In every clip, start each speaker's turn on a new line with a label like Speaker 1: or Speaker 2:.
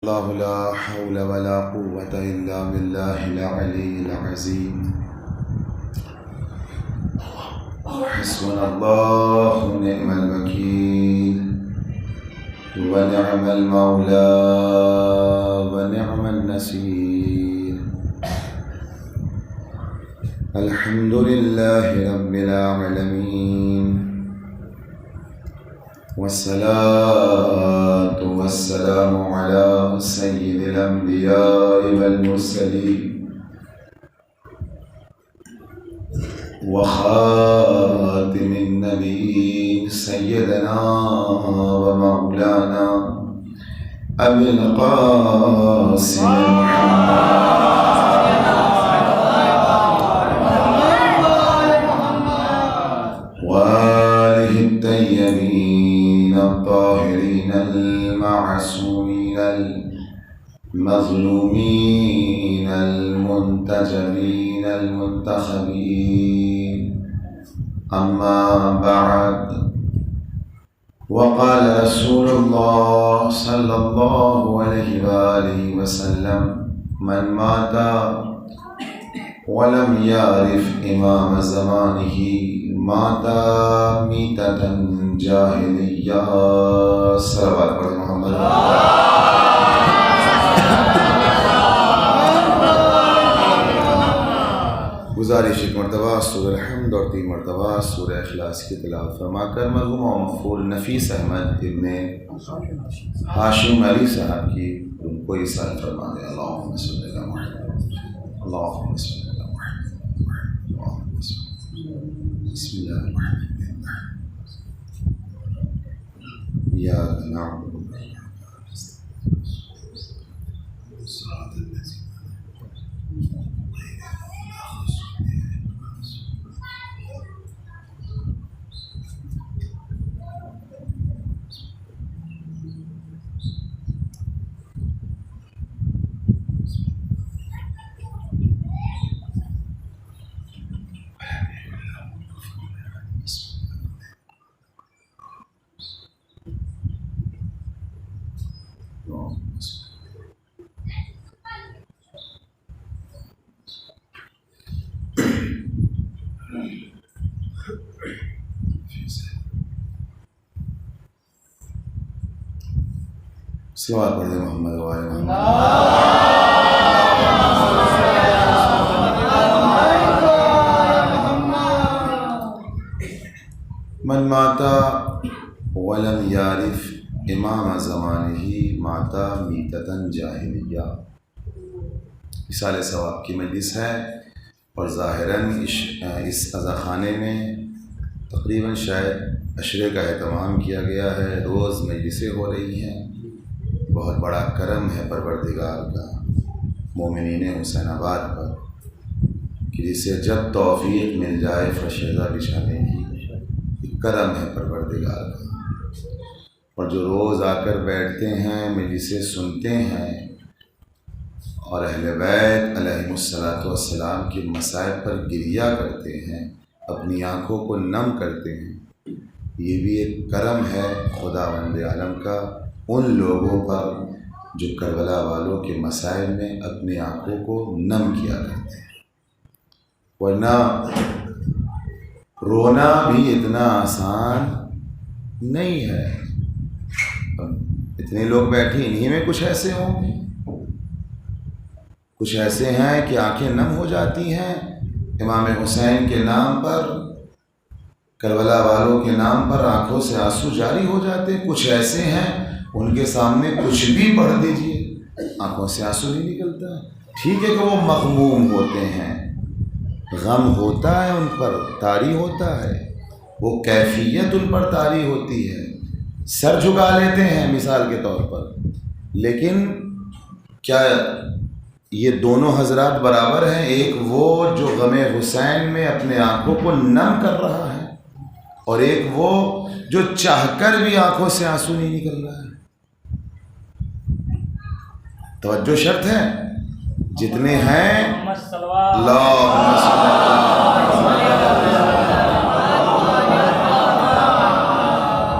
Speaker 1: الله لا حول ولا قوة إلا بالله العلي العظيم. حسبنا الله ونعم الوكيل ونعم المولى ونعم النصير. الحمد لله رب العالمين، والصلاة والسلام على سيد الأنبياء والمرسلين وخاتم النبيين سيدنا ومولانا أبي القاسم محمد وآله الطيبين الطاهرين المعصومين المظلومين المنتجبين المنتخبين. أما بعد، وقال رسول الله صلى الله عليه وآله وسلم: من مات ولم يعرف إمام زمانه مات میتۃ جاہلیہ. صلوات پڑھ محمد. گزارش ایک مرتبہ سورہ الحمد اور 3 مرتبہ سورہ اخلاص کی تلاوت فرما کر مرحوم و مغفور نفیس احمد ابن ہاشم علی صاحب کی ان کو ایصال فرما دیں. اللہم صلی علی محمد، اللہم صلی علی محمد، اللہم صلی علی محمد. بسم اللہ الرحمن الرحیم. ایاک نعبد و ایاک نستعین صراط الذین صلوات پڑھ دیں محمد وآل محمد. من مات ولم يعرف امام زمانہ مات میتۃ جاہلیہ. اصال ثواب کی مجلس ہے اور ظاہراً اس عزاخانے میں تقریباً شاید عشرے کا اہتمام کیا گیا ہے. روز مجلسیں ہو رہی ہیں. بہت بڑا کرم ہے پروردگار کا مومنین حسین آباد پر کہ جسے جب توفیق مل جائے فرشیدہ بچھانے کی، کرم ہے پروردگار کا. اور جو روز آ کر بیٹھتے ہیں، مجلسیں سنتے ہیں اور اہل بیت علیہم الصلاۃ والسلام کے مصائب پر گریہ کرتے ہیں، اپنی آنکھوں کو نم کرتے ہیں، یہ بھی ایک کرم ہے خداوند عالم کا ان لوگوں پر جو کربلا والوں کے مسائل میں اپنی آنکھوں کو نم کیا کرتے ہیں. ورنہ رونا بھی اتنا آسان نہیں ہے. اتنے لوگ بیٹھے، انہی میں کچھ ایسے ہوں گے، کچھ ایسے ہیں کہ آنکھیں نم ہو جاتی ہیں امام حسین کے نام پر، کربلا والوں کے نام پر آنکھوں سے آنسو جاری ہو جاتے. کچھ ایسے ہیں ان کے سامنے کچھ بھی پڑھ دیجئے آنکھوں سے آنسو نہیں نکلتا. ٹھیک ہے کہ وہ مغموم ہوتے ہیں، غم ہوتا ہے ان پر، طاری ہوتا ہے، وہ کیفیت ان پر طاری ہوتی ہے، سر جھکا لیتے ہیں مثال کے طور پر. لیکن کیا یہ دونوں حضرات برابر ہیں؟ ایک وہ جو غم حسین میں اپنے آنکھوں کو نم کر رہا ہے، اور ایک وہ جو چاہ کر بھی آنکھوں سے آنسو نہیں نکل رہا ہے. توجہ شرط ہے. جتنے ہیں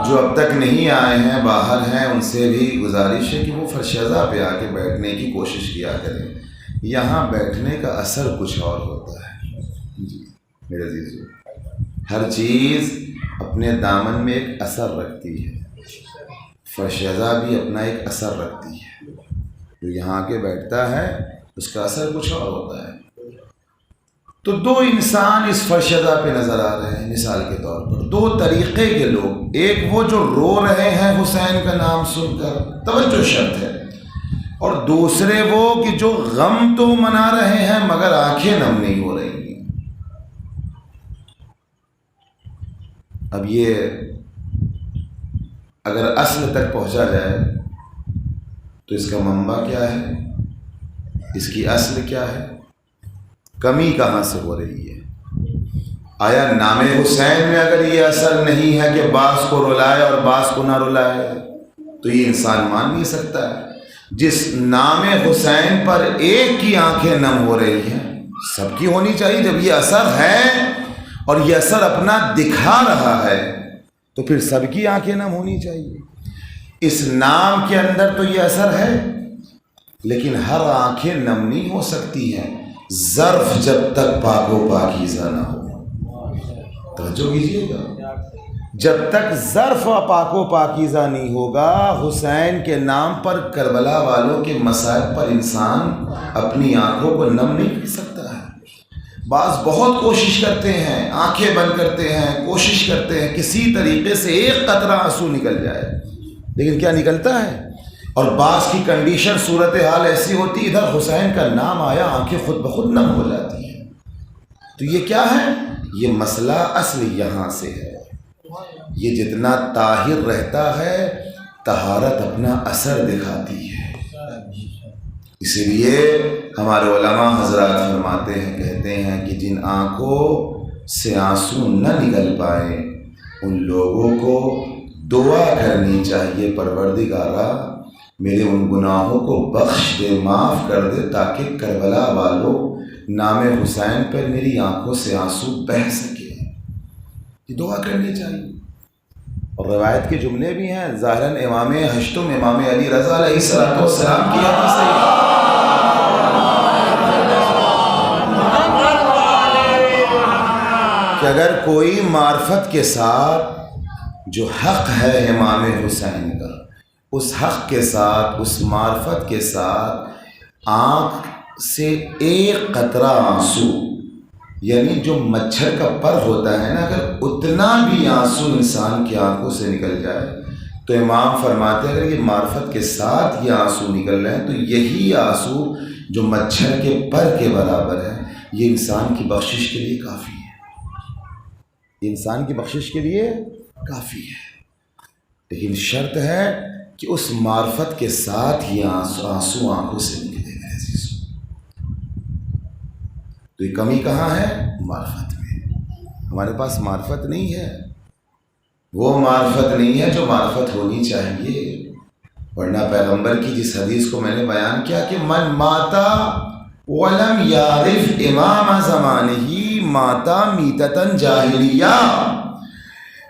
Speaker 1: جو اب تک نہیں آئے ہیں، باہر ہیں، ان سے بھی گزارش ہے کہ وہ فرشیزہ پہ آ کے بیٹھنے کی کوشش کیا کریں. یہاں بیٹھنے کا اثر کچھ اور ہوتا ہے. جی میرے عزیزو، ہر چیز اپنے دامن میں ایک اثر رکھتی ہے. فرشیزہ بھی اپنا ایک اثر رکھتی ہے. جو یہاں کے بیٹھتا ہے اس کا اثر کچھ اور ہوتا ہے. تو دو انسان اس فرشیزہ پہ نظر آ رہے ہیں مثال کے طور پر. دو طریقے کے لوگ، ایک وہ جو رو رہے ہیں حسین کا نام سن کر، توجہ شرط ہے، اور دوسرے وہ کہ جو غم تو منا رہے ہیں مگر آنکھیں نم نہیں ہو رہی ہیں. اب یہ اگر اصل تک پہنچا جائے تو اس کا منبع کیا ہے، اس کی اصل کیا ہے، کمی کہاں سے ہو رہی ہے؟ آیا نام حسین میں اگر یہ اثر نہیں ہے کہ بعض کو رلائے اور بعض کو نہ رلائے تو یہ انسان مان نہیں سکتا ہے. جس نام حسین پر ایک کی آنکھیں نم ہو رہی ہیں، سب کی ہونی چاہیے. جب یہ اثر ہے اور یہ اثر اپنا دکھا رہا ہے تو پھر سب کی آنکھیں نم ہونی چاہیے. اس نام کے اندر تو یہ اثر ہے، لیکن ہر آنکھیں نم نہیں ہو سکتی ہیں ظرف جب تک پاک و پاکیزہ نہ ہو. توجہ کیجیے گا، جب تک ظرف پاک و پاکیزہ نہیں ہوگا، حسین کے نام پر کربلا والوں کے مسائل پر انسان اپنی آنکھوں کو نم نہیں کر سکتا ہے. بعض بہت کوشش کرتے ہیں، آنکھیں بند کرتے ہیں، کوشش کرتے ہیں کسی طریقے سے ایک قطرہ آنسو نکل جائے، لیکن کیا نکلتا ہے؟ اور بعض کی کنڈیشن صورتحال ایسی ہوتی، ادھر حسین کا نام آیا آنکھیں خود بخود نم ہو جاتی ہیں. تو یہ کیا ہے؟ یہ مسئلہ اصل یہاں سے ہے. یہ جتنا طاہر رہتا ہے طہارت اپنا اثر دکھاتی ہے. اسی لیے ہمارے علماء حضرات فرماتے ہیں، کہتے ہیں کہ جن آنکھوں سے آنسو نہ نکل پائے ان لوگوں کو دعا کرنی چاہیے، پروردگارا میرے ان گناہوں کو بخش دے، معاف کر دے، تاکہ کربلا والوں نام حسین پر میری آنکھوں سے آنسو بہہ سکے. یہ دعا کرنی چاہیے. اور روایت کے جملے بھی ہیں، ظاہراً امام ہشتم امام علی رضا علیہ السلام کی حدیث ہے کہ اگر کوئی معرفت کے ساتھ جو حق ہے امام حسین کا، اس حق کے ساتھ، اس معرفت کے ساتھ آنکھ سے ایک قطرہ آنسو، یعنی جو مچھر کا پر ہوتا ہے نا، اگر اتنا بھی آنسو انسان کی آنکھوں سے نکل جائے تو امام فرماتے ہیں اگر یہ معرفت کے ساتھ یہ آنسو نکل رہے ہیں تو یہی آنسو جو مچھر کے پر کے برابر ہے، یہ انسان کی بخشش کے لیے کافی ہے. یہ انسان کی بخشش کے لیے کافی ہے. لیکن شرط ہے کہ اس معرفت کے ساتھ ہی آنسو آنکھوں سے نکلے. تو یہ کمی کہاں ہے؟ معرفت میں. ہمارے پاس معرفت نہیں ہے، وہ معرفت نہیں ہے جو معرفت ہونی چاہیے. ورنہ پیغمبر کی جس حدیث کو میں نے بیان کیا کہ من ماتا ولم یعرف امام زمانہ ماتا میتتن جاہلیہ،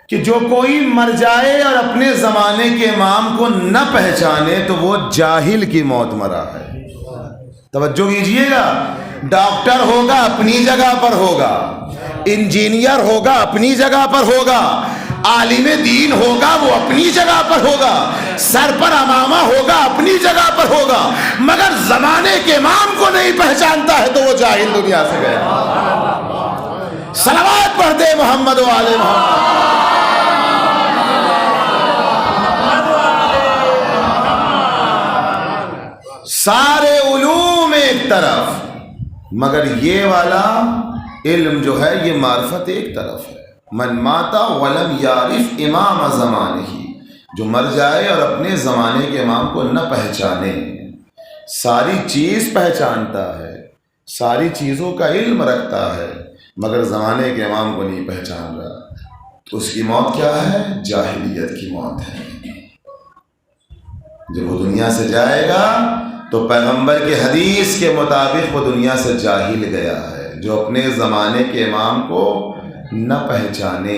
Speaker 1: کہ جو کوئی مر جائے اور اپنے زمانے کے امام کو نہ پہچانے تو وہ جاہل کی موت مرا ہے. توجہ کیجیے گا، ڈاکٹر ہوگا اپنی جگہ پر ہوگا، انجینئر ہوگا اپنی جگہ پر ہوگا، عالم دین ہوگا وہ اپنی جگہ پر ہوگا، سر پر امامہ ہوگا اپنی جگہ پر ہوگا، مگر زمانے کے امام کو نہیں پہچانتا ہے تو وہ جاہل دنیا سے گیا. صلوات پڑھ دے محمد و آل محمد. سارے علوم ایک طرف، مگر یہ والا علم جو ہے یہ معرفت ایک طرف ہے. من ماتا ولم یعرف امام زمانہ، جو مر جائے اور اپنے زمانے کے امام کو نہ پہچانے. ساری چیز پہچانتا ہے، ساری چیزوں کا علم رکھتا ہے، مگر زمانے کے امام کو نہیں پہچان رہا، تو اس کی موت کیا ہے؟ جاہلیت کی موت ہے. جب وہ دنیا سے جائے گا تو پیغمبر کے حدیث کے مطابق وہ دنیا سے جاہل گیا ہے، جو اپنے زمانے کے امام کو نہ پہچانے.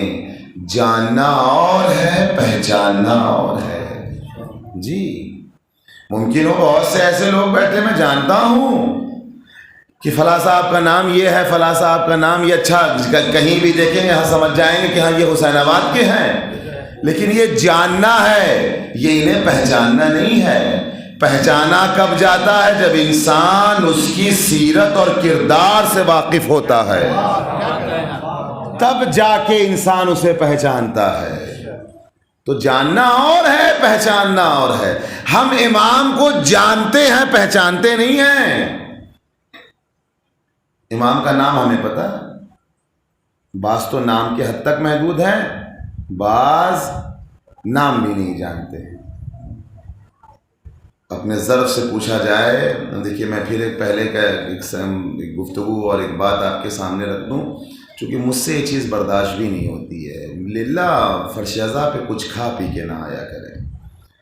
Speaker 1: جاننا اور ہے پہچاننا اور ہے. جی ممکن ہو بہت سے ایسے لوگ بیٹھے میں جانتا ہوں کہ فلاں صاحب کا نام یہ ہے، فلاں صاحب کا نام یہ، اچھا کہیں بھی دیکھیں گے ہاں سمجھ جائیں گے کہ ہاں یہ حسین آباد کے ہیں، لیکن یہ جاننا ہے، یہ انہیں پہچاننا نہیں ہے. پہچانا کب جاتا ہے؟ جب انسان اس کی سیرت اور کردار سے واقف ہوتا ہے، تب جا کے انسان اسے پہچانتا ہے. تو جاننا اور ہے پہچاننا اور ہے. ہم امام کو جانتے ہیں پہچانتے نہیں ہیں. امام کا نام ہمیں پتہ ہے، بعض تو نام کے حد تک محدود ہیں، بعض نام بھی نہیں جانتے. اپنے ضرب سے پوچھا جائے، دیکھیے میں پھر ایک پہلے کا ایک گفتگو اور ایک بات آپ کے سامنے رکھ دوں، چونکہ مجھ سے یہ چیز برداشت بھی نہیں ہوتی ہے. للہ فرشیزہ پہ کچھ کھا پی کے نہ آیا کریں.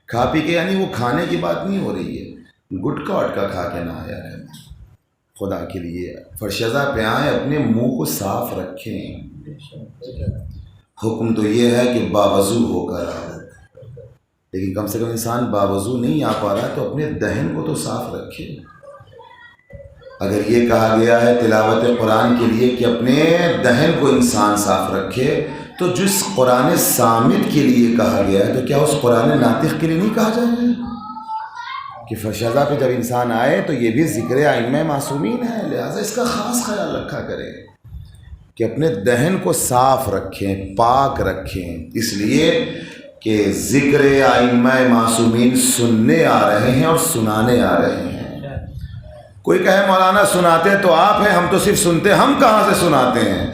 Speaker 1: کھا پی کے یعنی وہ کھانے کی بات نہیں ہو رہی ہے، گٹکا وٹکا کھا کے نہ آیا کریں. خدا کے لیے فرشیزہ پہ آئیں، اپنے منہ کو صاف رکھیں. حکم تو یہ ہے کہ باوضو ہو کر آؤ، لیکن کم سے کم انسان باوضو نہیں آ پا رہا تو اپنے دہن کو تو صاف رکھے. اگر یہ کہا گیا ہے تلاوت قرآن کے لیے کہ اپنے دہن کو انسان صاف رکھے، تو جس قرآن صامت کے لیے کہا گیا ہے تو کیا اس قرآن ناطق کے لیے نہیں کہا جائے گا کہ فرشیزہ پہ جب انسان آئے تو یہ بھی ذکر ائمہ معصومین ہے، لہٰذا اس کا خاص خیال رکھا کریں کہ اپنے دہن کو صاف رکھیں، پاک رکھیں. اس لیے کہ ذکر ائمہ معصومین سننے آ رہے ہیں اور سنانے آ رہے ہیں. کوئی کہے مولانا سناتے تو آپ ہیں، ہم تو صرف سنتے، ہم کہاں سے سناتے ہیں؟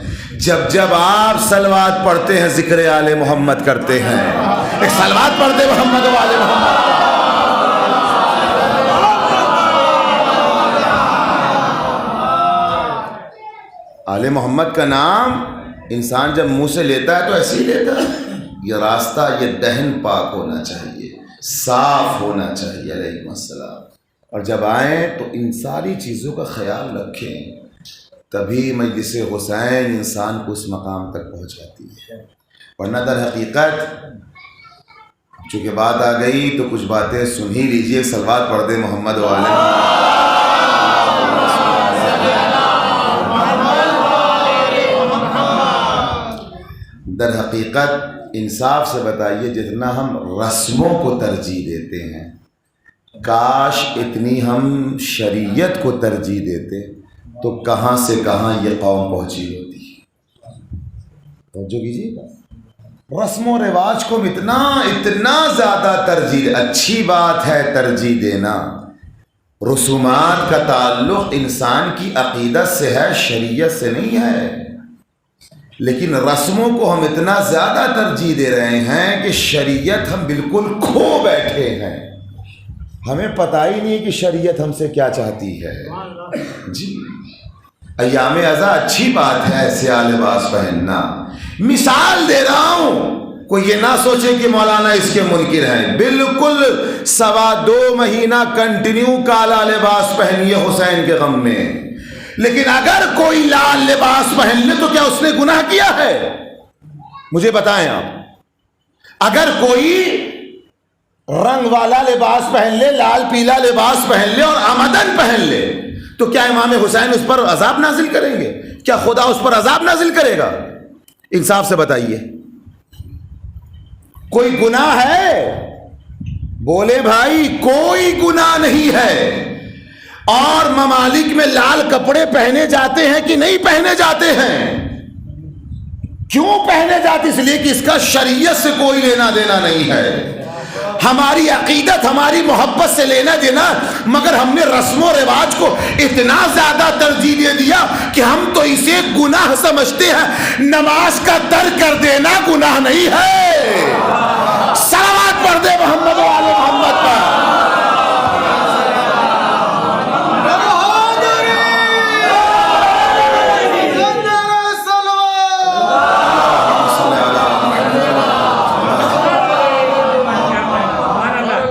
Speaker 1: جب آپ صلوات پڑھتے ہیں ذکر آل محمد کرتے ہیں. ایک صلوات پڑھتے محمد و آل محمد. آل محمد کا نام انسان جب منہ سے لیتا ہے تو ایسے ہی لیتا ہے. یہ راستہ، یہ دہن پاک ہونا چاہیے، صاف ہونا چاہیے. علیہ السلام. اور جب آئیں تو ان ساری چیزوں کا خیال رکھیں، تبھی مجلس حسین انسان کو اس مقام تک پہنچاتی ہے. ورنہ در حقیقت چونکہ بات آ گئی تو کچھ باتیں سن ہی لیجیے. صلوات پڑھ دے محمد و آل. در حقیقت انصاف سے بتائیے، جتنا ہم رسموں کو ترجیح دیتے ہیں، کاش اتنی ہم شریعت کو ترجیح دیتے تو کہاں سے کہاں یہ قوم پہنچی ہوتی. توجہ کیجیے، رسم و رواج کو اتنا زیادہ ترجیح. اچھی بات ہے ترجیح دینا، رسومات کا تعلق انسان کی عقیدت سے ہے، شریعت سے نہیں ہے. لیکن رسموں کو ہم اتنا زیادہ ترجیح دے رہے ہیں کہ شریعت ہم بالکل کھو بیٹھے ہیں. ہمیں پتہ ہی نہیں کہ شریعت ہم سے کیا چاہتی ہے. جی ایام ازاں اچھی بات ہے سیاہ لباس پہننا. مثال دے رہا ہوں، کوئی یہ نہ سوچے کہ مولانا اس کے منکر ہیں. بالکل 2.25 مہینہ کنٹینیو کالا لباس پہنیے حسین کے غم میں. لیکن اگر کوئی لال لباس پہن لے تو کیا اس نے گناہ کیا ہے؟ مجھے بتائیں آپ. اگر کوئی رنگ والا لباس پہن لے، لال پیلا لباس پہن لے اور عمدن پہن لے، تو کیا امام حسین اس پر عذاب نازل کریں گے؟ کیا خدا اس پر عذاب نازل کرے گا؟ انصاف سے بتائیے. کوئی گناہ ہے؟ بولے بھائی کوئی گناہ نہیں ہے. اور ممالک میں لال کپڑے پہنے جاتے ہیں کہ نہیں پہنے جاتے ہیں؟ کیوں پہنے جاتے؟ اس لیے کہ اس کا شریعت سے کوئی لینا دینا نہیں ہے. ہماری عقیدت، ہماری محبت سے لینا دینا، مگر ہم نے رسم و رواج کو اتنا زیادہ ترجیح دے دیا کہ ہم تو اسے گناہ سمجھتے ہیں. نماز کا ترک کر دینا گناہ نہیں ہے. صلوات پڑھ دے محمد و آل محمد پر.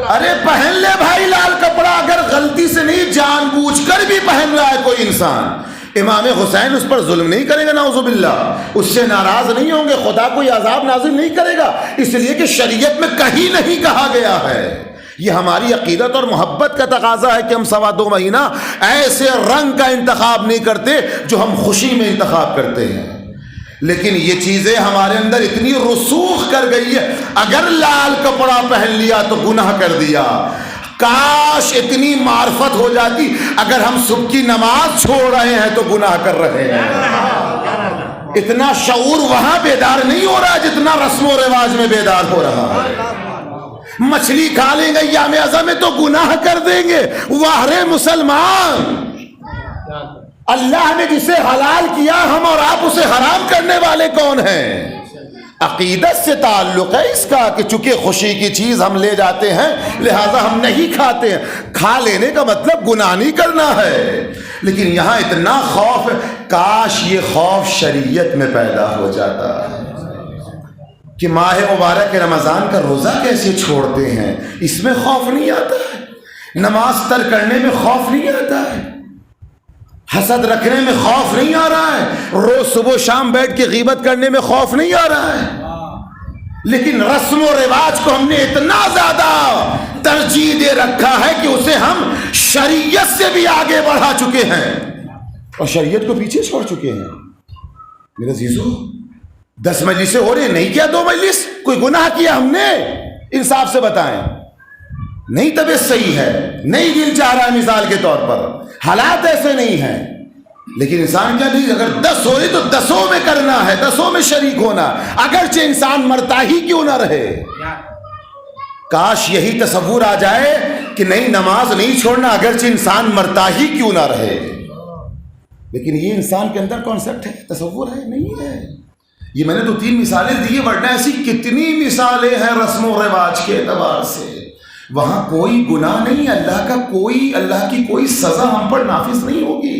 Speaker 1: ارے پہن لے بھائی لال کپڑا، اگر غلطی سے نہیں جان بوجھ کر بھی پہن رہا ہے کوئی انسان، امام حسین اس پر ظلم نہیں کرے گا، نعوذ باللہ، اس سے ناراض نہیں ہوں گے، خدا کوئی عذاب نازل نہیں کرے گا، اس لیے کہ شریعت میں کہیں نہیں کہا گیا ہے۔ یہ ہماری عقیدت اور محبت کا تقاضا ہے کہ ہم 2.25 مہینہ ایسے رنگ کا انتخاب نہیں کرتے جو ہم خوشی میں انتخاب کرتے ہیں، لیکن یہ چیزیں ہمارے اندر اتنی رسوخ کر گئی ہے، اگر لال کپڑا پہن لیا تو گناہ کر دیا۔ کاش اتنی معرفت ہو جاتی، اگر ہم صبح کی نماز چھوڑ رہے ہیں تو گناہ کر رہے ہیں۔ اتنا شعور وہاں بیدار نہیں ہو رہا جتنا رسم و رواج میں بیدار ہو رہا ہے۔ مچھلی کھا لیں گے ایام اعظم میں تو گناہ کر دیں گے۔ واہ رے مسلمان، اللہ نے جسے حلال کیا، ہم اور آپ اسے حرام کرنے والے کون ہیں؟ عقیدت سے تعلق ہے اس کا کہ چونکہ خوشی کی چیز ہم لے جاتے ہیں لہذا ہم نہیں کھاتے ہیں۔ کھا لینے کا مطلب گناہ نہیں کرنا ہے، لیکن یہاں اتنا خوف ہے، کاش یہ خوف شریعت میں پیدا ہو جاتا ہے کہ ماہ مبارک رمضان کا روزہ کیسے چھوڑتے ہیں، اس میں خوف نہیں آتا ہے، نماز ترک کرنے میں خوف نہیں آتا ہے، حسد رکھنے میں خوف نہیں آ رہا ہے، روز صبح و شام بیٹھ کے غیبت کرنے میں خوف نہیں آ رہا ہے، لیکن رسم و رواج کو ہم نے اتنا زیادہ ترجیح دے رکھا ہے کہ اسے ہم شریعت سے بھی آگے بڑھا چکے ہیں اور شریعت کو پیچھے چھوڑ چکے ہیں۔ میرے عزیزو، 10 مجلسیں ہو رہی ہیں، نہیں کیا 2 مجلس؟ کوئی گناہ کیا ہم نے؟ انصاف سے بتائیں۔ نہیں طبیعت صحیح ہے، نہیں دل چاہ رہا ہے، مثال کے طور پر حالات ایسے نہیں ہیں، لیکن انسان کیا نہیں، اگر 10 ہو رہی تو 10 میں کرنا ہے، 10 میں شریک ہونا، اگرچہ انسان مرتا ہی کیوں نہ رہے۔ کاش یہی تصور آ جائے کہ نہیں، نماز نہیں چھوڑنا اگرچہ انسان مرتا ہی کیوں نہ رہے، لیکن یہ انسان کے اندر کانسیپٹ ہے، تصور ہے نہیں ہے۔ یہ میں نے 2-3 مثالیں دی، ورنہ ایسی کتنی مثالیں ہیں رسم و رواج کے اعتبار سے۔ وہاں کوئی گناہ نہیں، اللہ کی کوئی سزا ہم پر نافذ نہیں ہوگی،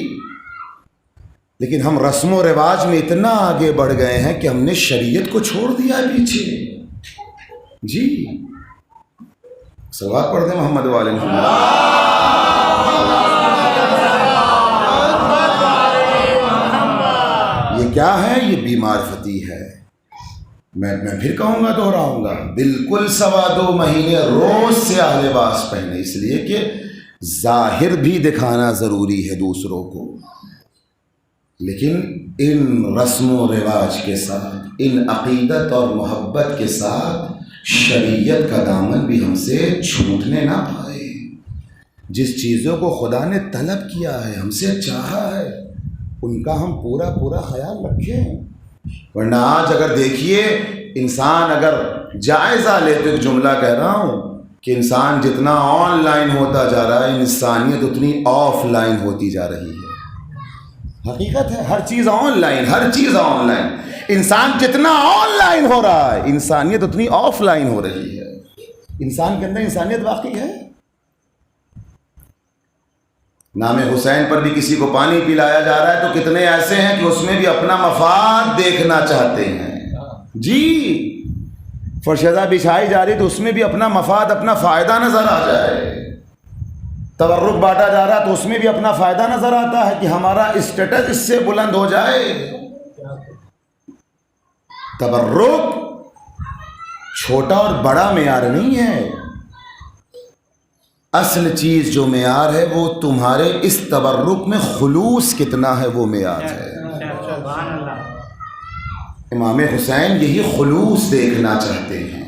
Speaker 1: لیکن ہم رسم و رواج میں اتنا آگے بڑھ گئے ہیں کہ ہم نے شریعت کو چھوڑ دیا ہے پیچھے۔ جی صلوات پڑھ دیں محمد والے محمد۔ یہ کیا ہے؟ یہ بیمار فتی ہے۔ میں پھر کہوں گا، دہراؤں گا، بالکل 2.25 مہینے روز سے سیاہ لباس پہنے، اس لیے کہ ظاہر بھی دکھانا ضروری ہے دوسروں کو، لیکن ان رسم و رواج کے ساتھ، ان عقیدت اور محبت کے ساتھ شریعت کا دامن بھی ہم سے چھوٹنے نہ پائے۔ جس چیزوں کو خدا نے طلب کیا ہے، ہم سے چاہا ہے، ان کا ہم پورا خیال رکھیں۔ ورنہ آج اگر دیکھیے، انسان اگر جائزہ لے تو ایک جملہ کہہ رہا ہوں کہ انسان جتنا آن لائن ہوتا جا رہا ہے، انسانیت اتنی آف لائن ہوتی جا رہی ہے۔ حقیقت ہے، ہر چیز آن لائن، ہر چیز آن لائن۔ انسان جتنا آن لائن ہو رہا ہے، انسانیت اتنی آف لائن ہو رہی ہے۔ انسان کے اندر انسانیت باقی ہے؟ نام حسین پر بھی کسی کو پانی پلایا جا رہا ہے تو کتنے ایسے ہیں کہ اس میں بھی اپنا مفاد دیکھنا چاہتے ہیں۔ جی فرشتہ بچھائی جا رہی تو اس میں بھی اپنا مفاد، اپنا فائدہ نظر آ جائے۔ تبرک بانٹا جا رہا تو اس میں بھی اپنا فائدہ نظر آتا ہے کہ ہمارا اسٹیٹس اس سے بلند ہو جائے۔ تبرک چھوٹا اور بڑا معیار نہیں ہے، اصل چیز جو معیار ہے وہ تمہارے اس تبرک میں خلوص کتنا ہے، وہ معیار ہے۔ امام حسین یہی خلوص دیکھنا چاہتے ہیں۔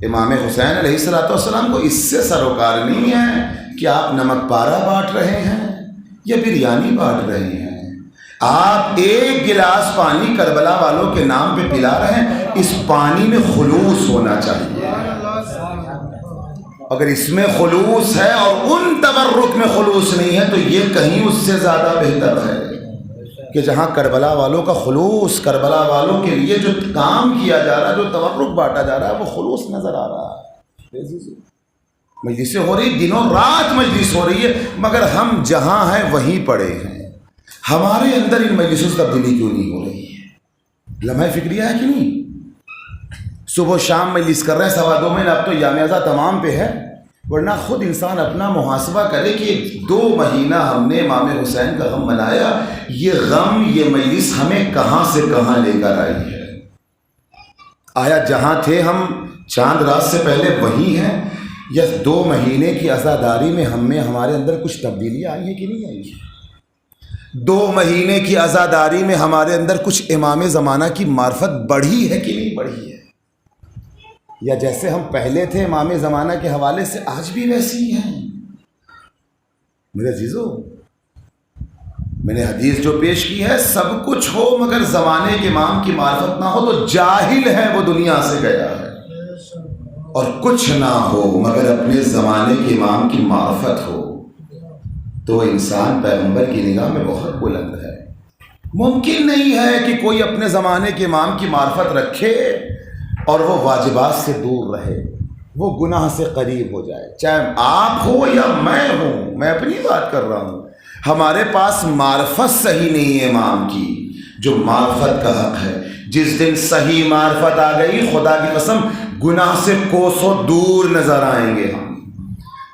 Speaker 1: امام حسین علیہ السلام کو اس سے سروکار نہیں ہے کہ آپ نمک پارا بانٹ رہے ہیں یا بریانی بانٹ رہے ہیں۔ آپ ایک گلاس پانی کربلا والوں کے نام پہ پلا رہے ہیں، اس پانی میں خلوص ہونا چاہیے۔ اگر اس میں خلوص ہے اور ان تبرک میں خلوص نہیں ہے تو یہ کہیں اس سے زیادہ بہتر ہے کہ جہاں کربلا والوں کا خلوص، کربلا والوں کے لیے جو کام کیا جا رہا ہے، جو تبرک بانٹا جا رہا ہے، وہ خلوص نظر آ رہا ہے۔ مجلسیں ہو رہی، دنوں رات مجلس ہو رہی ہے، مگر ہم جہاں ہیں وہیں پڑے ہیں۔ ہمارے اندر ان مجلسوں سے تبدیلی کیوں نہیں ہو رہی ہے؟ لمحہ فکریہ ہے کہ نہیں؟ صبح و شام مجلس کر رہے ہیں 2.25 مہینے، اب تو ایام اعزا تمام پہ ہے، ورنہ خود انسان اپنا محاسبہ کرے کہ 2 مہینہ ہم نے امام حسین کا غم منایا، یہ غم، یہ مجلس ہمیں کہاں سے کہاں لے کر آئی ہے؟ آیا جہاں تھے ہم چاند رات سے پہلے وہی ہیں، یا 2 مہینے کی عزاداری میں ہمارے اندر کچھ تبدیلیاں آئی ہیں کہ نہیں آئی ہے؟ 2 مہینے کی عزاداری میں ہمارے اندر کچھ امام زمانہ کی معرفت بڑھی ہے کہ نہیں بڑھی ہے؟ یا جیسے ہم پہلے تھے امام زمانہ کے حوالے سے آج بھی ویسی ہی ہیں؟ میرے عزیزو، میں نے حدیث جو پیش کی ہے، سب کچھ ہو مگر زمانے کے امام کی معرفت نہ ہو تو جاہل ہے، وہ دنیا سے گیا ہے، اور کچھ نہ ہو مگر اپنے زمانے کے امام کی معرفت ہو تو انسان پیغمبر کی نگاہ میں بہت بلند ہے۔ ممکن نہیں ہے کہ کوئی اپنے زمانے کے امام کی معرفت رکھے اور وہ واجبات سے دور رہے، وہ گناہ سے قریب ہو جائے، چاہے آپ ہو یا میں ہوں، میں اپنی بات کر رہا ہوں۔ ہمارے پاس معرفت صحیح نہیں ہے امام کی، جو معرفت کا حق ہے۔ جس دن صحیح معرفت آ گئی، خدا کی قسم گناہ سے کوسوں دور نظر آئیں گے ہم۔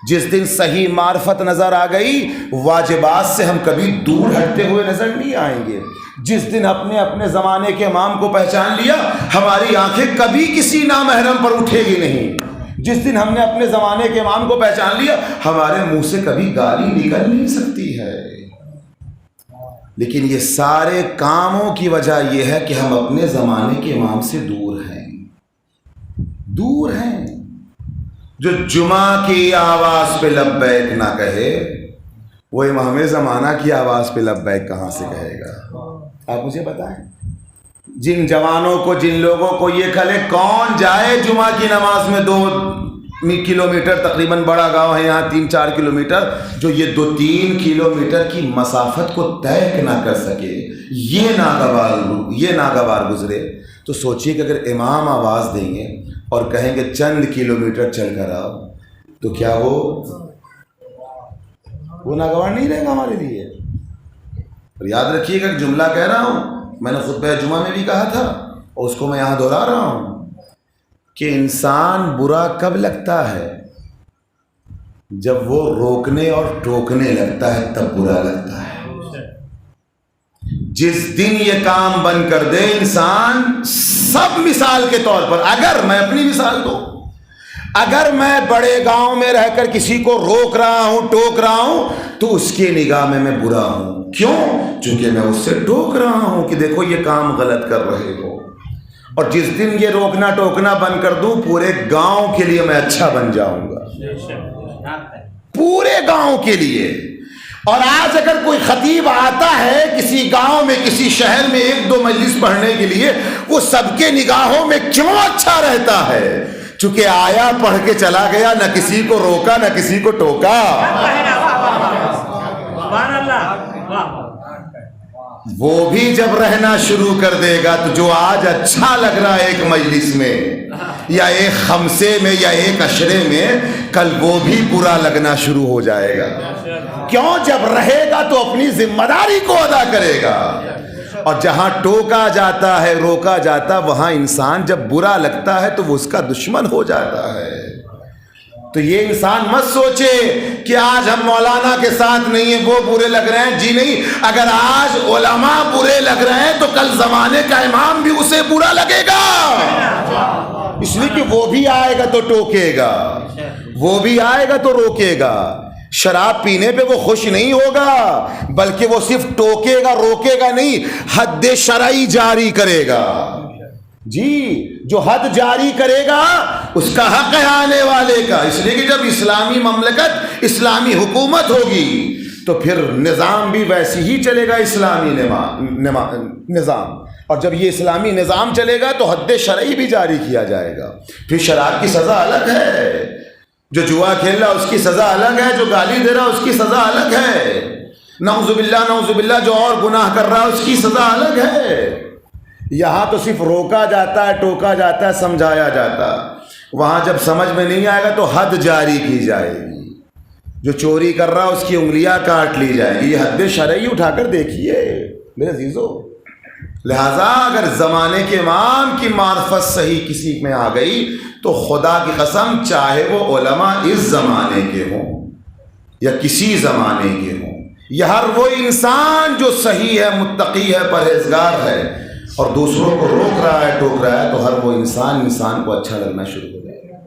Speaker 1: جس دن صحیح معرفت نظر آ گئی، واجبات سے ہم کبھی دور ہٹتے ہوئے نظر نہیں آئیں گے۔ جس دن اپنے زمانے کے امام کو پہچان لیا، ہماری آنکھیں کبھی کسی نامحرم پر اٹھے گی نہیں۔ جس دن ہم نے اپنے زمانے کے امام کو پہچان لیا، ہمارے منہ سے کبھی گالی نکل نہیں سکتی ہے۔ لیکن یہ سارے کاموں کی وجہ یہ ہے کہ ہم اپنے زمانے کے امام سے دور ہیں، دور ہیں۔ جو جمعہ کی آواز پہ لبیک نہ کہے، وہ امام زمانہ کی آواز پہ لبیک کہاں سے کہے گا؟ آپ مجھے بتائیں، جن جوانوں کو، جن لوگوں کو یہ کھلے کون جائے جمعہ کی نماز میں 2 کلومیٹر تقریباً، بڑا گاؤں ہے یہاں 3-4 کلومیٹر، جو یہ 2-3 کلومیٹر کی مسافت کو طے نہ کر سکے، یہ ناگوار گزرے، تو سوچئے کہ اگر امام آواز دیں گے اور کہیں گے چند کلومیٹر چل کر آؤ، تو کیا وہ ناگوار نہیں رہے گا ہمارے لیے؟ اور یاد رکھیے گا کہ جملہ کہہ رہا ہوں، میں نے خطبہ جمعہ میں بھی کہا تھا اور اس کو میں یہاں دہرا رہا ہوں، کہ انسان برا کب لگتا ہے؟ جب وہ روکنے اور ٹوکنے لگتا ہے تب برا لگتا ہے۔ جس دن یہ کام بند کر دے انسان، سب مثال کے طور پر، اگر میں اپنی مثال دوں، اگر میں بڑے گاؤں میں رہ کر کسی کو روک رہا ہوں، ٹوک رہا ہوں، تو اس کی نگاہ میں برا ہوں۔ کیوں؟ چونکہ میں اس سے ٹوک رہا ہوں کہ دیکھو یہ کام غلط کر رہے ہو۔ اور جس دن یہ روکنا ٹوکنا بند کر دوں، پورے گاؤں کے لیے میں اچھا بن جاؤں گا، پورے گاؤں کے لیے۔ اور آج اگر کوئی خطیب آتا ہے کسی گاؤں میں، کسی شہر میں 1-2 مجلس پڑھنے کے لیے، وہ سب کے نگاہوں میں کیوں اچھا رہتا ہے؟ چونکہ آیا، پڑھ کے چلا گیا، نہ کسی کو روکا نہ کسی کو ٹوکا۔ وہ بھی جب رہنا شروع کر دے گا تو جو آج اچھا لگ رہا ہے ایک مجلس میں یا ایک خمسے میں یا ایک عشرے میں، کل وہ بھی برا لگنا شروع ہو جائے گا۔ کیوں؟ جب رہے گا تو اپنی ذمہ داری کو ادا کرے گا، اور جہاں ٹوکا جاتا ہے، روکا جاتا، وہاں انسان جب برا لگتا ہے تو وہ اس کا دشمن ہو جاتا ہے۔ تو یہ انسان مت سوچے کہ آج ہم مولانا کے ساتھ نہیں ہیں، وہ برے لگ رہے ہیں، جی نہیں، اگر آج علماء برے لگ رہے ہیں تو کل زمانے کا امام بھی اسے برا لگے گا، اس لیے کہ وہ بھی آئے گا تو ٹوکے گا، وہ بھی آئے گا تو روکے گا۔ شراب پینے پہ وہ خوش نہیں ہوگا، بلکہ وہ صرف ٹوکے گا، روکے گا نہیں، حد شرعی جاری کرے گا۔ جی، جو حد جاری کرے گا اس کا حق ہے آنے والے کا، اس لیے کہ جب اسلامی مملکت، اسلامی حکومت ہوگی تو پھر نظام بھی ویسے ہی چلے گا، اسلامی نظام، اور جب یہ اسلامی نظام چلے گا تو حد شرعی بھی جاری کیا جائے گا۔ پھر شراب کی سزا الگ ہے، جو جوا کھیل رہا اس کی سزا الگ ہے، جو گالی دے رہا اس کی سزا الگ ہے، نعوذ باللہ جو اور گناہ کر رہا اس کی سزا الگ ہے۔ یہاں تو صرف روکا جاتا ہے، ٹوکا جاتا ہے، سمجھایا جاتا ہے۔ وہاں جب سمجھ میں نہیں آئے گا تو حد جاری کی جائے گی، جو چوری کر رہا اس کی انگلیاں کاٹ لی جائیں گی۔ یہ حد شرعی اٹھا کر دیکھیے میرے عزیزو، لہذا اگر زمانے کے امام کی معرفت صحیح کسی میں آ گئی تو خدا کی قسم چاہے وہ علماء اس زمانے کے ہوں یا کسی زمانے کے ہوں یا ہر وہ انسان جو صحیح ہے، متقی ہے، پرہیزگار ہے اور دوسروں کو روک رہا ہے، ٹوک رہا ہے، تو ہر وہ انسان کو اچھا لگنا شروع ہو جائے گا۔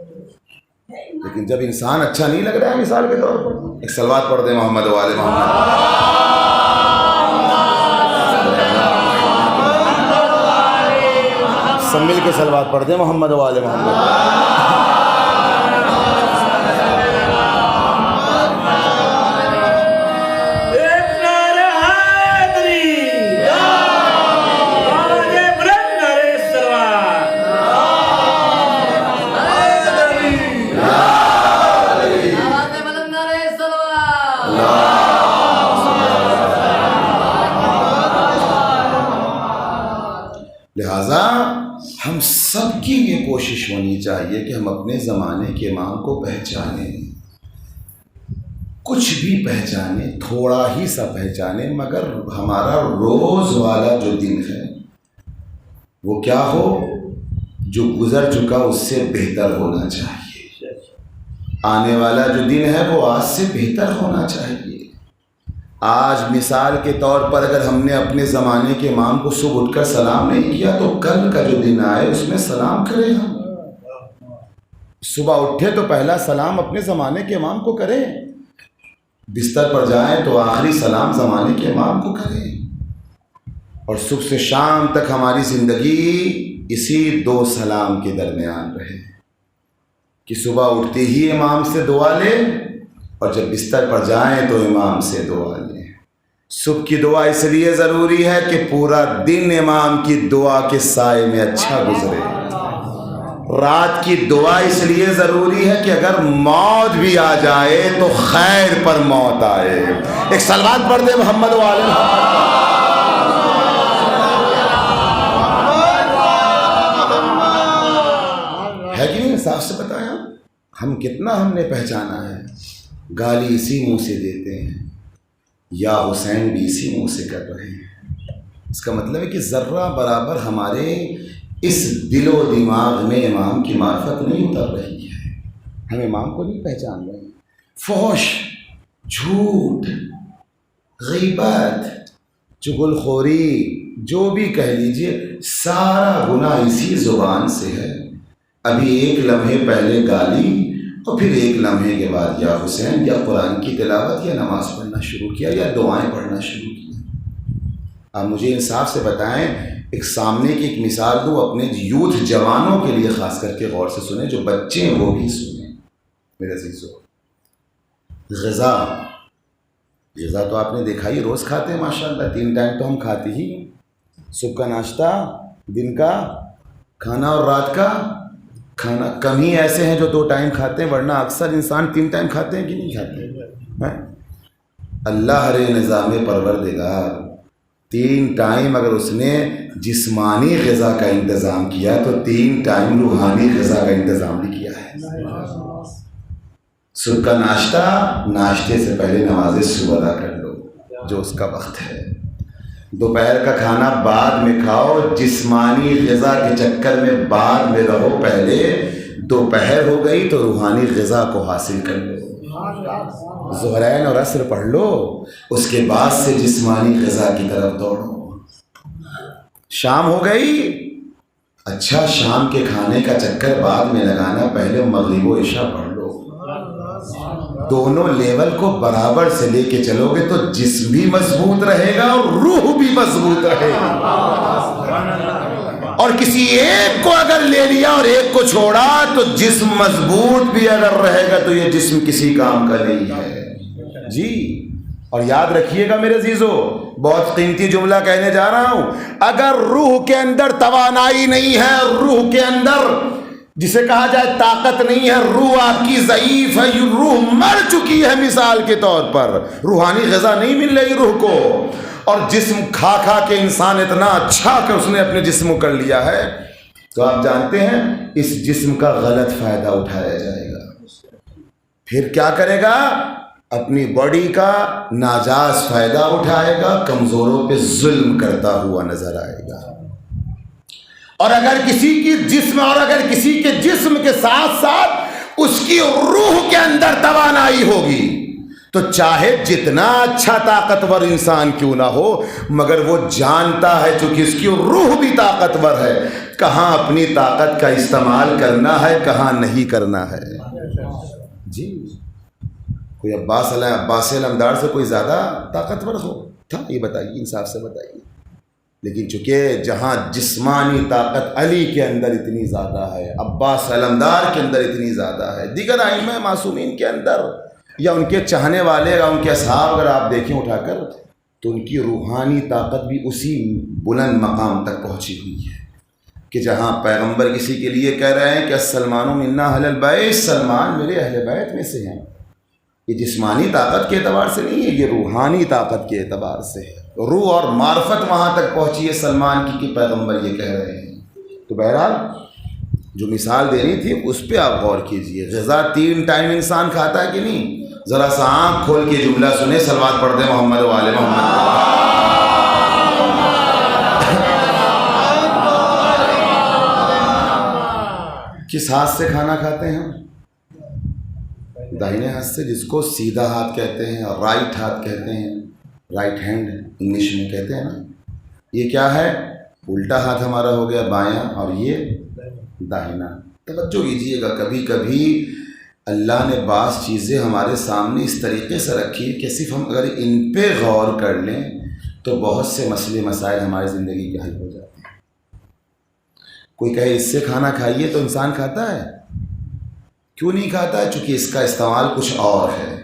Speaker 1: لیکن جب انسان اچھا نہیں لگ رہا ہے، مثال کے طور پر ایک صلوات پڑھ دیں محمد و آل محمد۔ سب مل کے صلوات پڑھ دیں محمد و آل محمد۔ لہذا ہم سب کی یہ کوشش ہونی چاہیے کہ ہم اپنے زمانے کے امام کو پہچانیں، کچھ بھی پہچانیں، تھوڑا ہی سا پہچانیں، مگر ہمارا روز والا جو دن ہے وہ کیا ہو، جو گزر چکا اس سے بہتر ہونا چاہیے، آنے والا جو دن ہے وہ آج سے بہتر ہونا چاہیے۔ آج مثال کے طور پر اگر ہم نے اپنے زمانے کے امام کو صبح اٹھ کر سلام نہیں کیا تو کل کا جو دن آئے اس میں سلام کریں۔ ہم صبح اٹھے تو پہلا سلام اپنے زمانے کے امام کو کریں، بستر پر جائیں تو آخری سلام زمانے کے امام کو کریں، اور صبح سے شام تک ہماری زندگی اسی دو سلام کے درمیان رہے کہ صبح اٹھتے ہی امام سے دعا لیں اور جب بستر پر جائیں تو امام سے دعا لیں۔ صبح کی دعا اس لیے ضروری ہے کہ پورا دن امام کی دعا کے سائے میں اچھا گزرے۔ رات کی دعا اس لیے ضروری ہے کہ اگر موت بھی آ جائے تو خیر پر موت آئے۔ ایک صلوات پڑھ دے محمد و آل محمد۔ ہے کہ نہیں؟ صاف سے بتایا ہم کتنا ہم نے پہچانا ہے۔ گالی اسی منہ سے دیتے ہیں، یا حسین بھی اسی منہ سے کر رہے ہیں۔ اس کا مطلب ہے کہ ذرہ برابر ہمارے اس دل و دماغ میں امام کی معرفت نہیں اتر رہی ہے، ہم امام کو نہیں پہچان رہے ہیں۔ فحش، جھوٹ، غیبت، چغل خوری، جو بھی کہہ لیجئے، سارا گناہ اسی زبان سے ہے۔ ابھی ایک لمحے پہلے گالی اور پھر ایک لمحے کے بعد یا حسین یا قرآن کی تلاوت یا نماز پڑھنا شروع کیا یا دعائیں پڑھنا شروع کیا۔ آپ مجھے انصاف سے بتائیں، ایک سامنے کی ایک مثال دوں، اپنے یوتھ جوانوں کے لیے خاص کر کے غور سے سنیں، جو بچے ہیں وہ بھی سنیں میرے عزیزو۔ غذا تو آپ نے دیکھا ہی، روز کھاتے ہیں ماشاءاللہ، 3 ٹائم تو ہم کھاتے ہی، صبح کا ناشتہ، دن کا کھانا اور رات کا کھانا۔ کم ہی ایسے ہیں جو 2 ٹائم کھاتے ہیں، ورنہ اکثر انسان 3 ٹائم کھاتے ہیں کہ نہیں کھاتے ہیں؟ اللہ رے نظام پروردگار 3 ٹائم اگر اس نے جسمانی غذا کا انتظام کیا تو 3 ٹائم روحانی غذا کا انتظام بھی کیا ہے۔ صبح کا ناشتہ، ناشتے سے پہلے نماز صبح ادا کر لو جو اس کا وقت ہے۔ دوپہر کا کھانا بعد میں کھاؤ، جسمانی غذا کے چکر میں بعد میں رہو، پہلے دوپہر ہو گئی تو روحانی غذا کو حاصل کر لو، ظہرین اور عصر پڑھ لو، اس کے بعد سے جسمانی غذا کی طرف دوڑو۔ شام ہو گئی، اچھا شام کے کھانے کا چکر بعد میں لگانا، پہلے مغرب و عشاء پڑھ لو۔ دونوں لیول کو برابر سے لے کے چلو گے تو جسم بھی مضبوط رہے گا اور روح بھی مضبوط رہے گا۔ اور کسی ایک کو اگر لے لیا اور ایک کو چھوڑا تو جسم مضبوط بھی اگر رہے گا تو یہ جسم کسی کام کا نہیں ہے جی۔ اور یاد رکھیے گا میرے عزیزو، بہت قیمتی جملہ کہنے جا رہا ہوں، اگر روح کے اندر توانائی نہیں ہے، روح کے اندر جسے کہا جائے طاقت نہیں ہے، روح آپ کی ضعیف ہے، روح مر چکی ہے مثال کے طور پر، روحانی غذا نہیں مل رہی روح کو، اور جسم کھا کھا کے انسان اتنا اچھا کہ اس نے اپنے جسم کو کر لیا ہے، تو آپ جانتے ہیں اس جسم کا غلط فائدہ اٹھایا جائے گا۔ پھر کیا کرے گا؟ اپنی باڈی کا ناجائز فائدہ اٹھائے گا، کمزوروں پہ ظلم کرتا ہوا نظر آئے گا۔ اور اگر کسی کے جسم کے ساتھ ساتھ اس کی روح کے اندر توانائی ہوگی تو چاہے جتنا اچھا طاقتور انسان کیوں نہ ہو، مگر وہ جانتا ہے چونکہ اس کی روح بھی طاقتور ہے، کہاں اپنی طاقت کا استعمال کرنا ہے، کہاں نہیں کرنا ہے۔ جی کوئی عباس علمدار سے کوئی زیادہ طاقتور ہو تھا؟ یہ بتائیے، انصاف سے بتائیے۔ لیکن چونکہ جہاں جسمانی طاقت علی کے اندر اتنی زیادہ ہے، عباس علمدار کے اندر اتنی زیادہ ہے، دیگر ائمہ معصومین کے اندر یا ان کے چاہنے والے یا ان کے اصحاب اگر آپ دیکھیں اٹھا کر، تو ان کی روحانی طاقت بھی اسی بلند مقام تک پہنچی ہوئی ہے کہ جہاں پیغمبر کسی کے لیے کہہ رہے ہیں کہ السلمان منا اہل البیت، سلمان میرے اہل بیت میں سے ہیں، یہ جسمانی طاقت کے اعتبار سے نہیں ہے، یہ روحانی طاقت کے اعتبار سے ہے۔ روح اور معرفت وہاں تک پہنچی ہے سلمان کی کہ پیغمبر یہ کہہ رہے ہیں۔ تو بہرحال جو مثال دینی تھی اس پہ آپ غور کیجئے۔ غذا 3 ٹائم انسان kھاتا ہے کہ نہیں؟ ذرا سا آنکھ کھول کے جملہ سنیں، صلوات پڑھ دیں محمد و آل محمد۔ کس ہاتھ سے کھانا کھاتے ہیں ہم؟ داہنے ہاتھ سے، جس کو سیدھا ہاتھ کہتے ہیں اور رائٹ ہاتھ کہتے ہیں، رائٹ ہینڈ انگلش میں کہتے ہیں نا۔ یہ کیا ہے؟ الٹا ہاتھ ہمارا ہو گیا بایاں، اور یہ داہنا۔ توجہ کیجیے گا، کبھی کبھی اللہ نے بعض چیزیں ہمارے سامنے اس طریقے سے رکھی کہ صرف ہم اگر ان پہ غور کر لیں تو بہت سے مسئلے مسائل ہماری زندگی کے حل ہو جاتے ہیں۔ کوئی کہے اس سے کھانا کھائیے تو انسان کھاتا ہے؟ کیوں نہیں کھاتا ہے؟ چونکہ اس کا استعمال کچھ اور ہے۔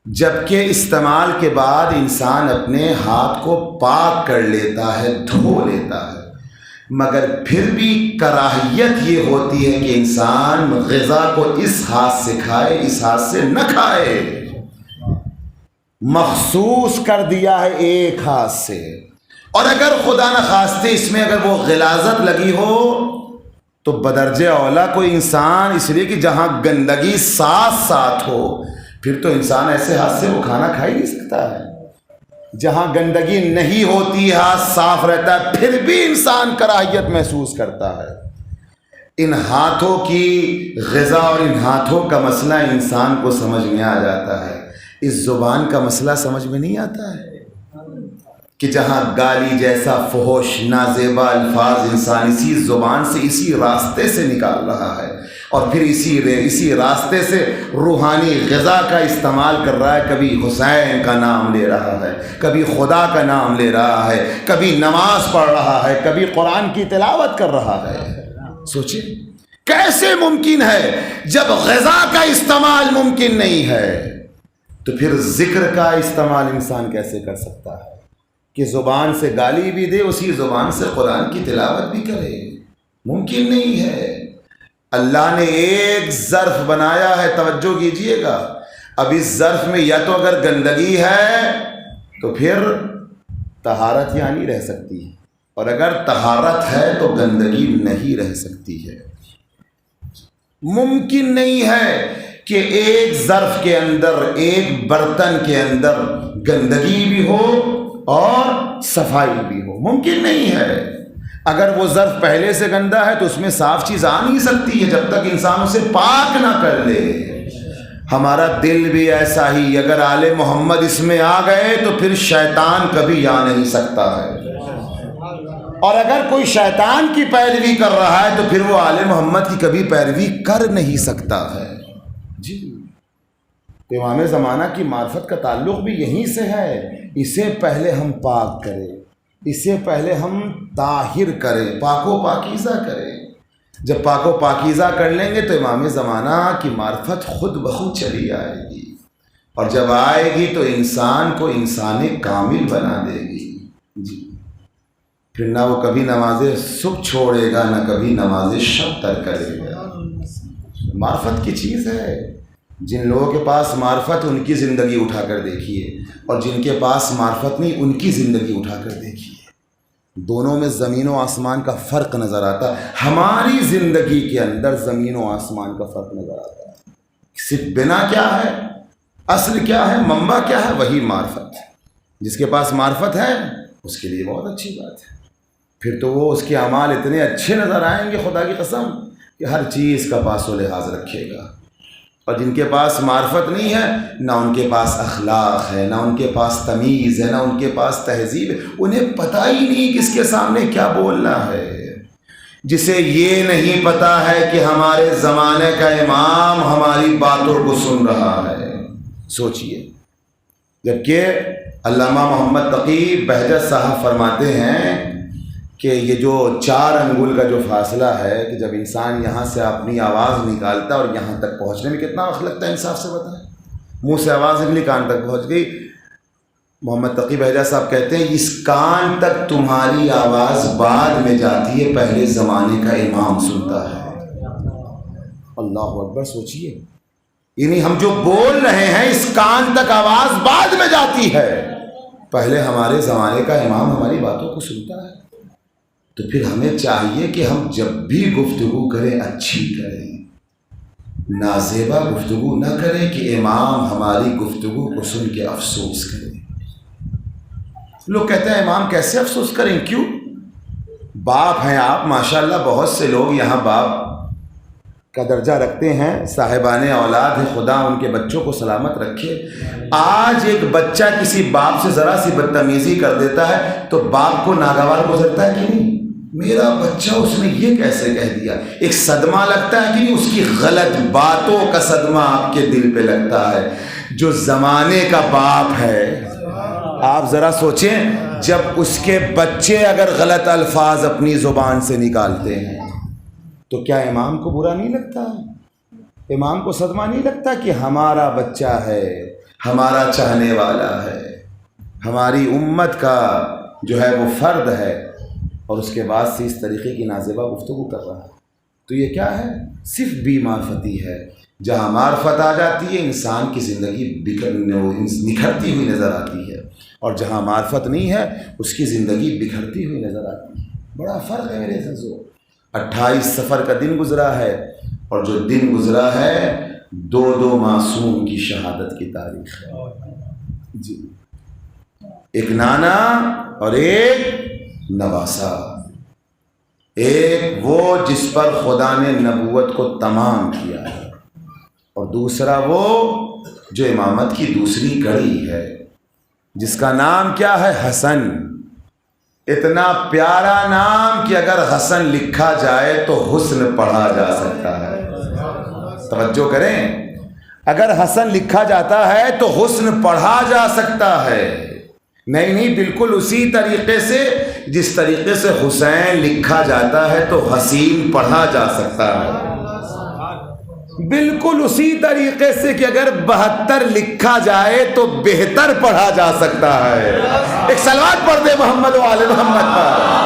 Speaker 1: جبکہ استعمال کے بعد انسان اپنے ہاتھ کو پاک کر لیتا ہے، دھو لیتا ہے، مگر پھر بھی کراہیت یہ ہوتی ہے کہ انسان غذا کو اس ہاتھ سے کھائے، اس ہاتھ سے نہ کھائے۔ مخصوص کر دیا ہے ایک ہاتھ سے، اور اگر خدا نخواستے اس میں اگر وہ غلاظت لگی ہو تو بدرجہ اولا کوئی انسان، اس لیے کہ جہاں گندگی ساتھ ہو پھر تو انسان ایسے ہاتھ سے وہ کھانا کھا ہی نہیں سکتا ہے۔ جہاں گندگی نہیں ہوتی، ہاتھ صاف رہتا ہے، پھر بھی انسان کراہیت محسوس کرتا ہے۔ ان ہاتھوں کی غذا اور ان ہاتھوں کا مسئلہ انسان کو سمجھ میں آ جاتا ہے، اس زبان کا مسئلہ سمجھ میں نہیں آتا ہے کہ جہاں گالی جیسا فحش نازیبا الفاظ انسان اسی زبان سے، اسی راستے سے نکال رہا ہے، اور پھر اسی راستے سے روحانی غذا کا استعمال کر رہا ہے۔ کبھی حسین کا نام لے رہا ہے، کبھی خدا کا نام لے رہا ہے، کبھی نماز پڑھ رہا ہے، کبھی قرآن کی تلاوت کر رہا ہے۔ سوچیں کیسے ممکن ہے؟ جب غذا کا استعمال ممکن نہیں ہے تو پھر ذکر کا استعمال انسان کیسے کر سکتا ہے کہ زبان سے گالی بھی دے، اسی زبان سے قرآن کی تلاوت بھی کرے؟ ممکن نہیں ہے۔ اللہ نے ایک ظرف بنایا ہے، توجہ کیجئے گا، اب اس ظرف میں یا تو اگر گندگی ہے تو پھر طہارت یہاں نہیں رہ سکتی، اور اگر طہارت ہے تو گندگی نہیں رہ سکتی ہے۔ ممکن نہیں ہے کہ ایک ظرف کے اندر، ایک برتن کے اندر گندگی بھی ہو اور صفائی بھی ہو، ممکن نہیں ہے۔ اگر وہ ظرف پہلے سے گندا ہے تو اس میں صاف چیز آ نہیں سکتی ہے جب تک انسان اسے پاک نہ کر لے۔ ہمارا دل بھی ایسا ہی، اگر آل محمد اس میں آ گئے تو پھر شیطان کبھی آ نہیں سکتا ہے، اور اگر کوئی شیطان کی پیروی کر رہا ہے تو پھر وہ آل محمد کی کبھی پیروی کر نہیں سکتا ہے۔ جی امام زمانہ کی معرفت کا تعلق بھی یہیں سے ہے۔ اسے پہلے ہم پاک کریں، اسے پہلے ہم طاہر کریں، پاک و پاکیزہ کریں۔ جب پاک و پاکیزہ کر لیں گے تو امام زمانہ کی معرفت خود بخود چلی آئے گی، اور جب آئے گی تو انسان کو انسان کامل بنا دے گی۔ جی پھر نہ وہ کبھی نماز صبح چھوڑے گا، نہ کبھی نماز شب ترک کرے گا۔ معرفت کی چیز ہے۔ جن لوگوں کے پاس معرفت ان کی زندگی اٹھا کر دیکھیے، اور جن کے پاس معرفت نہیں ان کی زندگی اٹھا کر دیکھیے، دونوں میں زمین و آسمان کا فرق نظر آتا ہے۔ ہماری زندگی کے اندر زمین و آسمان کا فرق نظر آتا ہے۔ صرف بنا کیا ہے؟ اصل کیا ہے، منبع کیا ہے؟ وہی معرفت. جس کے پاس معرفت ہے اس کے لیے بہت اچھی بات ہے. پھر تو وہ اس کے اعمال اتنے اچھے نظر آئیں گے خدا کی قسم کہ ہر چیز کا پاس و لحاظ رکھے گا. اور جن کے پاس معرفت نہیں ہے، نہ ان کے پاس اخلاق ہے، نہ ان کے پاس تمیز ہے، نہ ان کے پاس تہذیب ہے. انہیں پتہ ہی نہیں کس کے سامنے کیا بولنا ہے. جسے یہ نہیں پتہ ہے کہ ہمارے زمانے کا امام ہماری باتوں کو سن رہا ہے. سوچئے. جبکہ علامہ محمد تقی بہجت صاحب فرماتے ہیں کہ یہ جو 4 انگل کا جو فاصلہ ہے، کہ جب انسان یہاں سے اپنی آواز نکالتا ہے اور یہاں تک پہنچنے میں کتنا وقت لگتا ہے، انصاف سے بتائیں. منہ سے آواز نکلی، کان تک پہنچ گئی. محمد تقی بہجت صاحب کہتے ہیں اس کان تک تمہاری آواز بعد میں جاتی ہے، پہلے زمانے کا امام سنتا ہے. اللہ اکبر. سوچئے، یعنی ہم جو بول رہے ہیں اس کان تک آواز بعد میں جاتی ہے، پہلے ہمارے زمانے کا امام ہماری باتوں کو سنتا ہے. تو پھر ہمیں چاہیے کہ ہم جب بھی گفتگو کریں اچھی کریں، نازیبا گفتگو نہ کریں کہ امام ہماری گفتگو کو سن کے افسوس کریں. لوگ کہتے ہیں امام کیسے افسوس کریں؟ کیوں؟ باپ ہیں آپ، ماشاءاللہ بہت سے لوگ یہاں باپ کا درجہ رکھتے ہیں، صاحبان اولاد ہیں، خدا ان کے بچوں کو سلامت رکھے. آج ایک بچہ کسی باپ سے ذرا سی بدتمیزی کر دیتا ہے تو باپ کو ناگوار گزرتا ہے کہ نہیں؟ میرا بچہ اس نے یہ کیسے کہہ دیا؟ ایک صدمہ لگتا ہے کہ نہیں؟ اس کی غلط باتوں کا صدمہ آپ کے دل پہ لگتا ہے. جو زمانے کا باپ ہے، آپ ذرا سوچیں، جب اس کے بچے اگر غلط الفاظ اپنی زبان سے نکالتے ہیں تو کیا امام کو برا نہیں لگتا؟ امام کو صدمہ نہیں لگتا کہ ہمارا بچہ ہے، ہمارا چاہنے والا ہے، ہماری امت کا جو ہے وہ فرد ہے، اور اس کے بعد سے اس طریقے کی نازیبا گفتگو کر رہا ہے؟ تو یہ کیا ہے؟ صرف بی معرفتی ہے. جہاں معرفت آ جاتی ہے انسان کی زندگی نکھرتی ہوئی نظر آتی ہے، اور جہاں معرفت نہیں ہے اس کی زندگی بکھرتی ہوئی نظر آتی ہے. بڑا فرق ہے میرے عزیزو. 28 سفر کا دن گزرا ہے، اور جو دن گزرا ہے 2 معصوم کی شہادت کی تاریخ ہے. جی، ایک نانا اور ایک نواسا. ایک وہ جس پر خدا نے نبوت کو تمام کیا ہے، اور دوسرا وہ جو امامت کی دوسری کڑی ہے، جس کا نام کیا ہے؟ حسن. اتنا پیارا نام کہ اگر حسن لکھا جائے تو حسن پڑھا جا سکتا ہے. توجہ کریں، اگر حسن لکھا جاتا ہے تو حسن پڑھا جا سکتا ہے. نہیں، بالکل اسی طریقے سے جس طریقے سے حسین لکھا جاتا ہے تو حسین پڑھا جا سکتا ہے. بالکل اسی طریقے سے کہ اگر 72 لکھا جائے تو بہتر پڑھا جا سکتا ہے. ایک صلوات پڑھ دے محمد و آل محمد پر.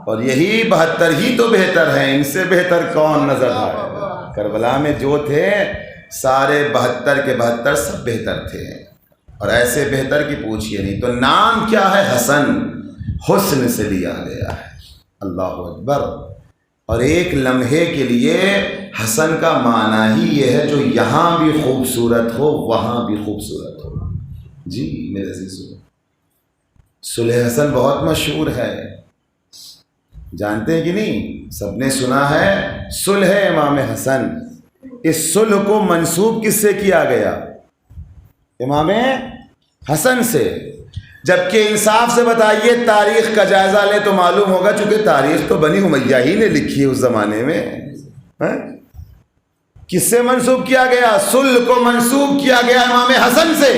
Speaker 1: اور یہی 72 ہی تو بہتر ہیں، ان سے بہتر کون نظر آئے؟ کربلا میں جو تھے سارے 72 کے 72 سب بہتر تھے، اور ایسے بہتر کی پوچھئے نہیں. تو نام کیا ہے؟ حسن. حسن سے لیا گیا ہے. اللہ اکبر. اور ایک لمحے کے لیے حسن کا معنی ہی یہ ہے جو یہاں بھی خوبصورت ہو وہاں بھی خوبصورت ہو. جی میرے عزیزو، صلح حسن بہت مشہور ہے، جانتے ہیں کہ نہیں؟ سب نے سنا ہے صلح امام حسن. اس صلح کو منسوب کس سے کیا گیا؟ امام حسن سے. جبکہ انصاف سے بتائیے، تاریخ کا جائزہ لے تو معلوم ہوگا، چونکہ تاریخ تو بنی امیہ ہی نے لکھی ہے اس زمانے میں. کس سے منسوب کیا گیا؟ صلح کو منسوب کیا گیا امام حسن سے.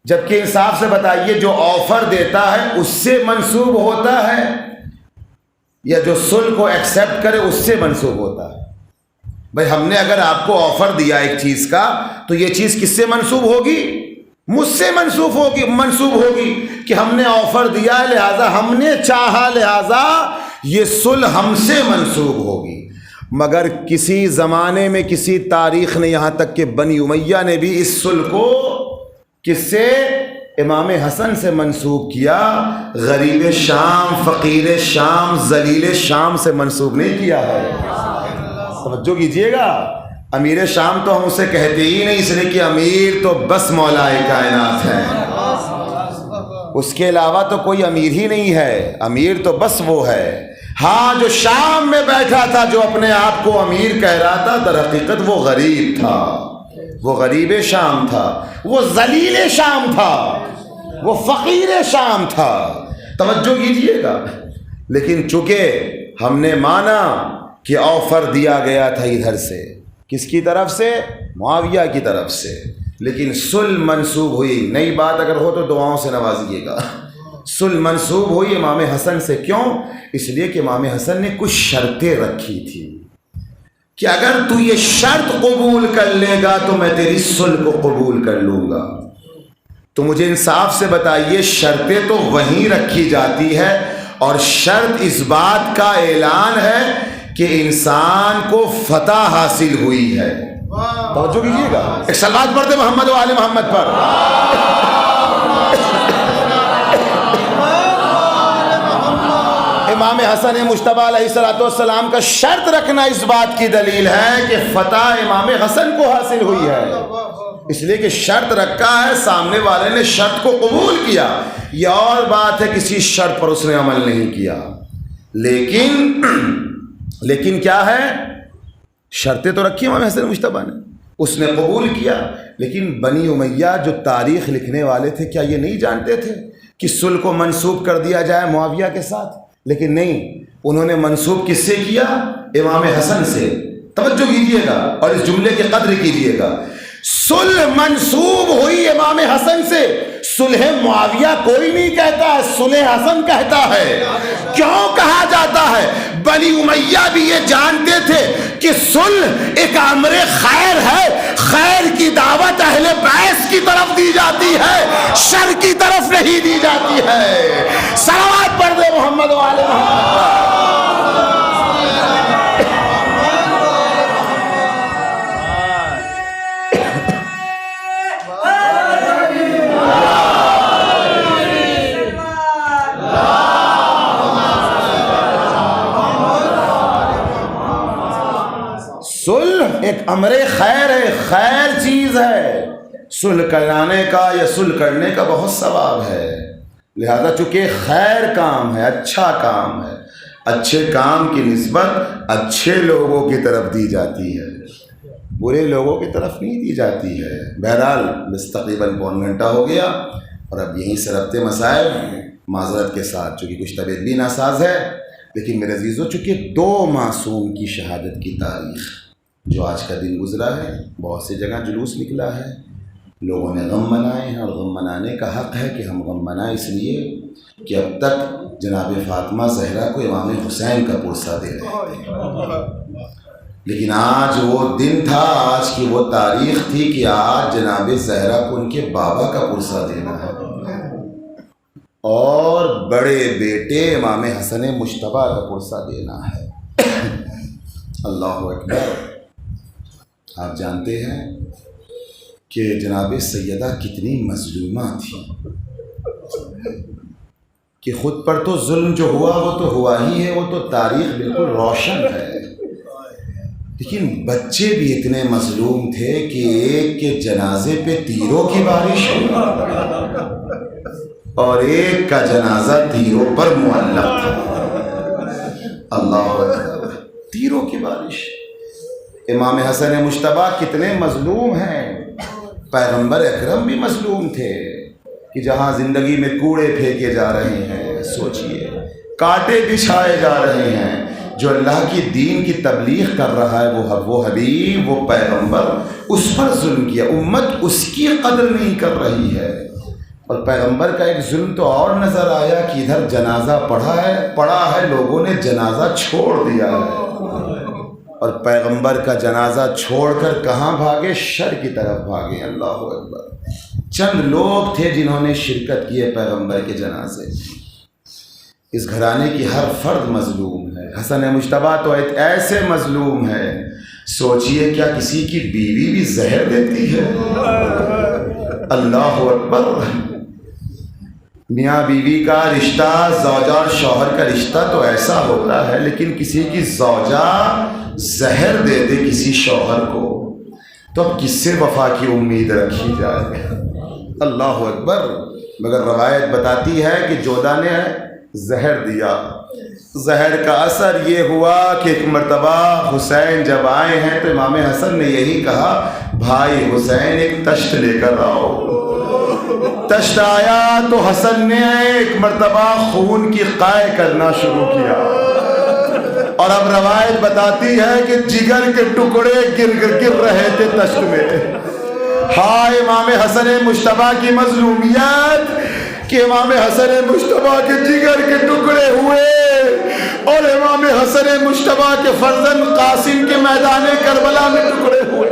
Speaker 1: جبکہ انصاف سے بتائیے جو آفر دیتا ہے اس سے منسوب ہوتا ہے یا جو صلح کو ایکسیپٹ کرے اس سے منسوب ہوتا ہے؟ بھائی ہم نے اگر آپ کو آفر دیا ایک چیز کا تو یہ چیز کس سے منسوب ہوگی؟ مجھ سے منسوب ہوگی کہ ہم نے آفر دیا لہذا ہم نے چاہا، لہذا یہ صلح ہم سے منسوب ہوگی. مگر کسی زمانے میں کسی تاریخ نے، یہاں تک کہ بنی امیہ نے بھی اس صلح کو کس سے؟ امام حسن سے منسوب کیا، غریب شام، فقیر شام، ذلیل شام سے منسوب نہیں کیا ہے۔ توجہ کیجیے گا، امیر شام تو ہم اسے کہتے ہی نہیں، اس لیے کہ امیر تو بس مولا کائنات ہے، اس کے علاوہ تو کوئی امیر ہی نہیں ہے، امیر تو بس وہ ہے۔ ہاں جو شام میں بیٹھا تھا، جو اپنے آپ کو امیر کہہ رہا تھا، در حقیقت وہ غریب تھا، وہ غریب شام تھا، وہ ذلیل شام تھا، وہ فقیر شام تھا۔ توجہ کیجیے گا، لیکن چونکہ ہم نے مانا کہ آفر دیا گیا تھا ادھر سے، کس کی طرف سے؟ معاویہ کی طرف سے، لیکن صلح منسوب ہوئی، نئی بات اگر ہو تو دعاؤں سے نوازیے گا، صلح منسوب ہوئی امام حسن سے۔ کیوں؟ اس لیے کہ امام حسن نے کچھ شرطیں رکھی تھی کہ اگر تو یہ شرط قبول کر لے گا تو میں تیری صلح کو قبول کر لوں گا۔ تو مجھے انصاف سے بتائیے، شرطیں تو وہیں رکھی جاتی ہے، اور شرط اس بات کا اعلان ہے کہ انسان کو فتح حاصل ہوئی ہے۔ توجہ کیجیے گا، ایک صلوات پڑھتے محمد و آل محمد پر۔ امام حسن مجتبیٰ علیہ السلام کا شرط رکھنا اس بات کی دلیل ہے کہ فتح امام حسن کو حاصل ہوئی ہے، اس لیے کہ شرط رکھا ہے، سامنے والے نے شرط کو قبول کیا۔ یہ اور بات ہے کسی شرط پر اس نے عمل نہیں کیا، لیکن کیا ہے؟ شرطیں تو رکھی امام حسن مجتبیٰ نے، اس نے قبول کیا۔ لیکن بنی امیہ جو تاریخ لکھنے والے تھے، کیا یہ نہیں جانتے تھے کہ صلح کو منسوب کر دیا جائے معاویہ کے ساتھ؟ لیکن نہیں، انہوں نے منسوب کس سے کیا؟ امام حسن سے۔ توجہ کیجیے گا اور اس جملے کی قدر کیجیے گا، صلح منسوب ہوئی امام حسن سے، صلح معاویہ کوئی نہیں کہتا ہے، صلح حسن کہتا ہے۔ کیوں کہا جاتا ہے؟ بنی امیہ بھی یہ جانتے تھے کہ صلح ایک امر خیر ہے، خیر کی دعوت اہل بیت کی طرف دی جاتی ہے، شر کی طرف نہیں دی جاتی ہے۔ صلوات پڑھ دے محمد و آل محمد۔ صلح ایک امر خیر ہے، خیر چیز ہے، صلح کرانے کا یا صلح کرنے کا بہت ثواب ہے، لہذا چونکہ خیر کام ہے، اچھا کام ہے، اچھے کام کی نسبت اچھے لوگوں کی طرف دی جاتی ہے، برے لوگوں کی طرف نہیں دی جاتی ہے۔ بہرحال بس تقریباً پون گھنٹہ ہو گیا، اور اب یہیں سے ربط مسائل معذرت کے ساتھ، چونکہ کچھ طبیعت بھی ناساز ہے، لیکن میرے عزیزوں چونکہ 2 معصوم کی شہادت کی تاریخ جو آج کا دن گزرا ہے، بہت سی جگہ جلوس نکلا ہے، لوگوں نے غم منائے ہیں، اور غم منانے کا حق ہے کہ ہم غم منائیں، اس لیے کہ اب تک جناب فاطمہ زہرا کو امام حسین کا پرسہ دے رہے تھے، لیکن آج وہ دن تھا، آج کی وہ تاریخ تھی کہ آج جناب زہرا کو ان کے بابا کا پرسہ دینا ہے، اور بڑے بیٹے امام حسن مجتبیٰ کا پرسہ دینا ہے۔ اللہ اکبر۔ آپ جانتے ہیں کہ جناب سیدہ کتنی مظلومہ تھی، کہ خود پر تو ظلم جو ہوا وہ تو ہوا ہی ہے، وہ تو تاریخ بالکل روشن ہے، لیکن بچے بھی اتنے مظلوم تھے کہ ایک کے جنازے پہ تیروں کی بارش ہوئی، اور ایک کا جنازہ تیروں پر معلق تھا۔ اللہ اکبر، تیروں کی بارش۔ امام حسن مجتبیٰ کتنے مظلوم ہیں، پیغمبر اکرم بھی مظلوم تھے، کہ جہاں زندگی میں کوڑے پھینکے جا رہے ہیں، سوچئے کانٹے بچھائے جا رہے ہیں، جو اللہ کی دین کی تبلیغ کر رہا ہے وہ حبیب، وہ پیغمبر، اس پر ظلم کیا، امت اس کی قدر نہیں کر رہی ہے۔ اور پیغمبر کا ایک ظلم تو اور نظر آیا کہ ادھر جنازہ پڑا ہے، لوگوں نے جنازہ چھوڑ دیا ہے، اور پیغمبر کا جنازہ چھوڑ کر کہاں بھاگے؟ شر کی طرف بھاگے۔ اللہ اکبر۔ چند لوگ تھے جنہوں نے شرکت کی ہے پیغمبر کے جنازے۔ اس گھرانے کی ہر فرد مظلوم ہے، حسن مشتبہ تو ایسے مظلوم ہے، سوچئے کیا کسی کی بیوی بھی زہر دیتی ہے؟ اللہ اکبر۔ میاں بیوی کا رشتہ، زوجہ اور شوہر کا رشتہ تو ایسا ہوتا ہے، لیکن کسی کی زوجہ زہر دے دے کسی شوہر کو تو اب کس سے وفا کی امید رکھی جائے؟ اللہ اکبر۔ مگر روایت بتاتی ہے کہ جودہ نے زہر دیا، زہر کا اثر یہ ہوا کہ ایک مرتبہ حسین جب آئے ہیں تو امام حسن نے یہی کہا، بھائی حسین ایک تشت لے کر آؤ۔ تشت آیا تو حسن نے ایک مرتبہ خون کی قائے کرنا شروع کیا، اور اب روایت بتاتی ہے کہ جگر کے ٹکڑے گر رہے تھے تشت میں۔ ہائے امام حسن مجتبیٰ کی مظلومیت کہ امام حسن مجتبیٰ کے جگر کے ٹکڑے ہوئے اور امام حسن مجتبیٰ کے فرزند قاسم کے میدان کربلا میں ٹکڑے ہوئے۔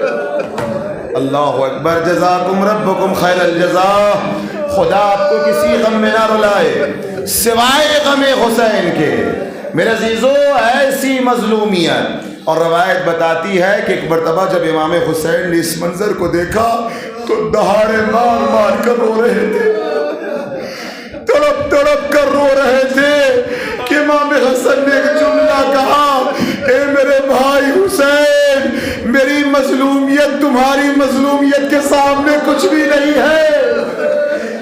Speaker 1: اللہ اکبر۔ جزاکم ربکم خیر الجزا۔ خدا آپ کو کسی غم میں نہ رلائے سوائے غم حسین کے۔ میرے عزیزو، ایسی مظلومیت، اور روایت بتاتی ہے کہ ایک مرتبہ جب امام حسین نے اس منظر کو دیکھا تو دہاڑے مار مار کر رو رہے تھے، تڑپ تڑپ کر رو رہے تھے کہ امام حسن نے ایک جملہ کہا، اے میرے بھائی حسین، میری مظلومیت تمہاری مظلومیت کے سامنے کچھ بھی نہیں ہے۔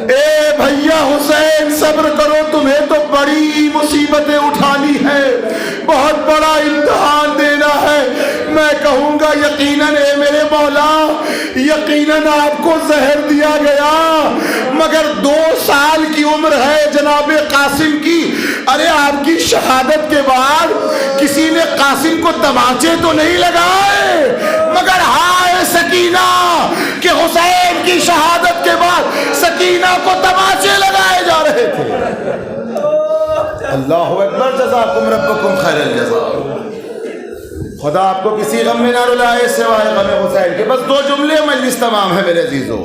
Speaker 1: اے بھیا حسین صبر کرو، تمہیں تو بڑی مصیبتیں اٹھانی ہے، بہت بڑا امتحان دینا ہے۔ میں کہوں گا یقیناً اے میرے مولا، یقیناً آپ کو زہر دیا گیا، مگر 2 سال کی عمر ہے جناب قاسم کی۔ ارے آپ کی شہادت کے بعد کسی نے قاسم کو تماچے تو نہیں لگائے، مگر ہائے سکینہ کہ حسین کی شہادت کے بعد سکینہ کو تماچے لگائے جا رہے تھے۔ اللہ اکبر۔ جزاکم ربکم خیر الجزا۔ خدا آپ کو کسی غم میں نہ رلائے سوائے غم حسین کے۔ بس 2 جملے مجلس تمام ہے میرے عزیزو۔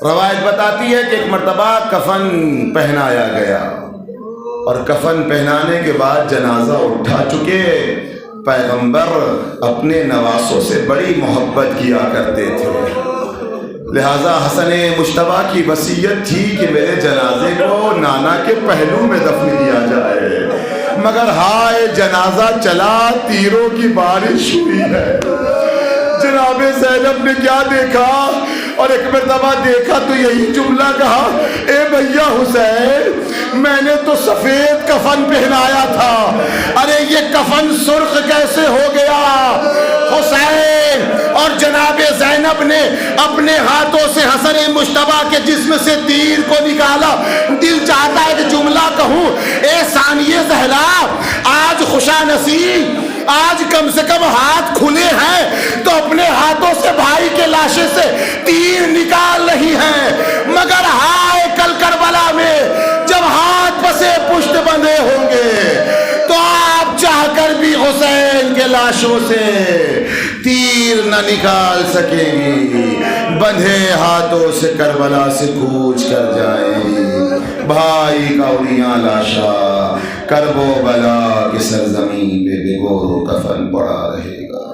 Speaker 1: روایت بتاتی ہے کہ ایک مرتبہ کفن پہنایا گیا، اور کفن پہنانے کے بعد جنازہ اٹھا چکے پیغمبر اپنے نواسوں سے بڑی محبت کیا کرتے تھے، لہٰذا حسن مجتبیٰ کی وصیت تھی کہ میرے جنازے کو نانا کے پہلو میں دفن کیا جائے، مگر ہائے جنازہ چلا، تیروں کی بارش ہوئی ہے۔ جناب زینب نے کیا دیکھا، اور ایک مرتبہ دیکھا تو یہی جملہ کہا، اے بھیا حسین، میں نے تو سفید کفن پہنایا تھا، ارے یہ کفن سرخ کیسے ہو گیا؟ حسین اور جناب زینب نے اپنے ہاتھوں سے حسن مجتبیٰ کے جسم سے تیر کو نکالا۔ دل چاہتا ہے کہ جملہ کہوں، اے ثانیہ زہرا، آج خوشا نصیب، آج کم سے کم ہاتھ کھلے ہیں تو اپنے ہاتھوں سے بھائی کے لاشے سے تیر نکال رہی ہیں، مگر ہائے کل کربلا میں جب ہاتھ پسے پشت بندھے ہوں گے تو آپ چاہ کر بھی حسین کے لاشوں سے تیر نہ نکال سکیں گی، بندھے ہاتھوں سے کربلا سے کوچ کر جائیں گی۔ بھائی کا اڑیاں لاشا کرب و بلا کی سرزمین پہ بگور و کفن پڑا رہے گا۔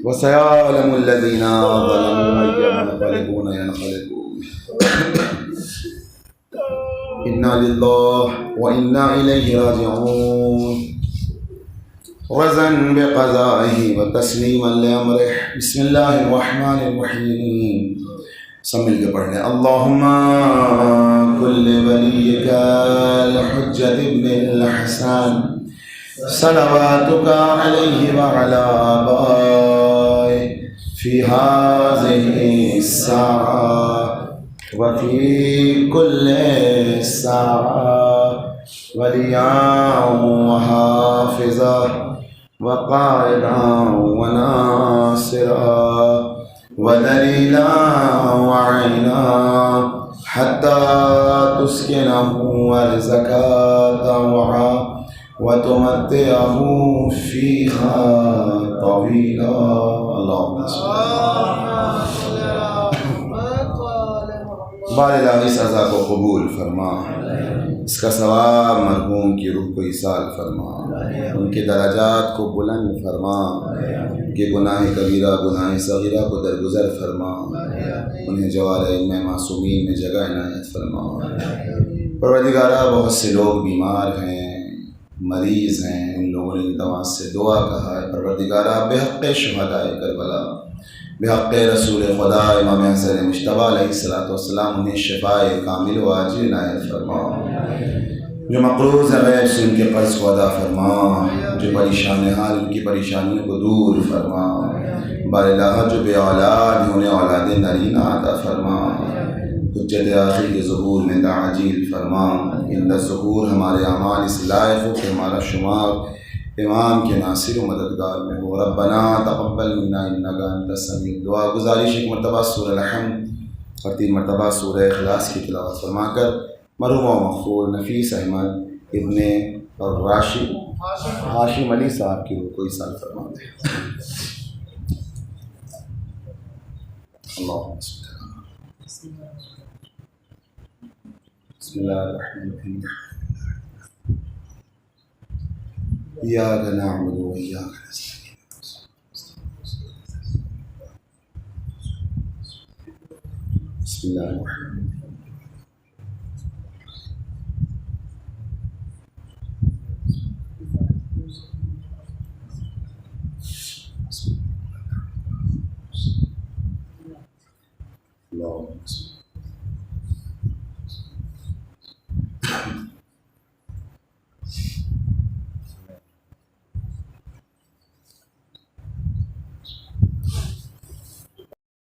Speaker 1: وَسَيَعْلَمُ الَّذِينَ ظَلَمُوا أَيَّ مُنقَلِبٍ يَنقَلِبُونَ۔ اِنَّا لِلَّهِ وَإِنَّا إِلَيْهِ رَاجِعُونَ۔ وزن بقضائه وتسلیما لأمره۔ بسم اللہ الرحمن الرحیم۔ سب مل کے پڑھ لیں۔ اللہم کل ولیک الحجۃ ابن الحسن صلواتک علیہ وعلی آبائہ فی هذه الساعة وفی کل ساعة ولیاً وحافظا وقائدا وناصرا ودلیلا وعینا حتی تسکنہ ارضک طوعا وتمتعہ فیہا طویلا۔ اللہم صل بار الہی اس عزا کو قبول فرما، اس کا ثواب مرحوم کی روح کو ایصال فرما، ان کے درجات کو بلند فرما، کہ گناہ کبیرہ گناہ صغیرہ کو درگزر فرما، انہیں جوار معصومین میں جگہ عنایت فرما۔ پروردگارہ بہت سے لوگ بیمار ہیں، مریض ہیں، ان لوگوں نے دعا سے دعا کہا ہے، پروردگارہ بحق شہداء کربلا، بحق رسول خدا امام حسن مجتبیٰ علیہ السلام انہیں شفاء کامل و عاجل عنایت فرما، جو مقروض غیب سے ان کے قرض کو ادا فرما، جو پریشان حال ان کی پریشانیوں کو دور فرما، بار الہ جو بے اولاد ہیں انہیں اولاد نرینہ عطا فرما، حجت آخر کے ظہور میں تعجیل فرما، ان ظہور ہمارے اعمال اس لائق ہو کہ ہمارا شمار امام کے ناصر و مددگار میں ہو۔ ربنا تقبل منا انک انت السمیع الدعاء۔ گزارش ایک مرتبہ سورہ الحمد اور 3 مرتبہ سورہ اخلاص کی تلاوت فرما کر مرحوم و مغفور نفیس احمد ابن راشد ہاشم علی صاحب کی روح کو ایصال فرما دیں۔ اللہم بسم اللہ الرحمن الرحیم، ایاک نعبد و ایاک نستعین، بسم اللہ الرحمن الرحیم، اللہم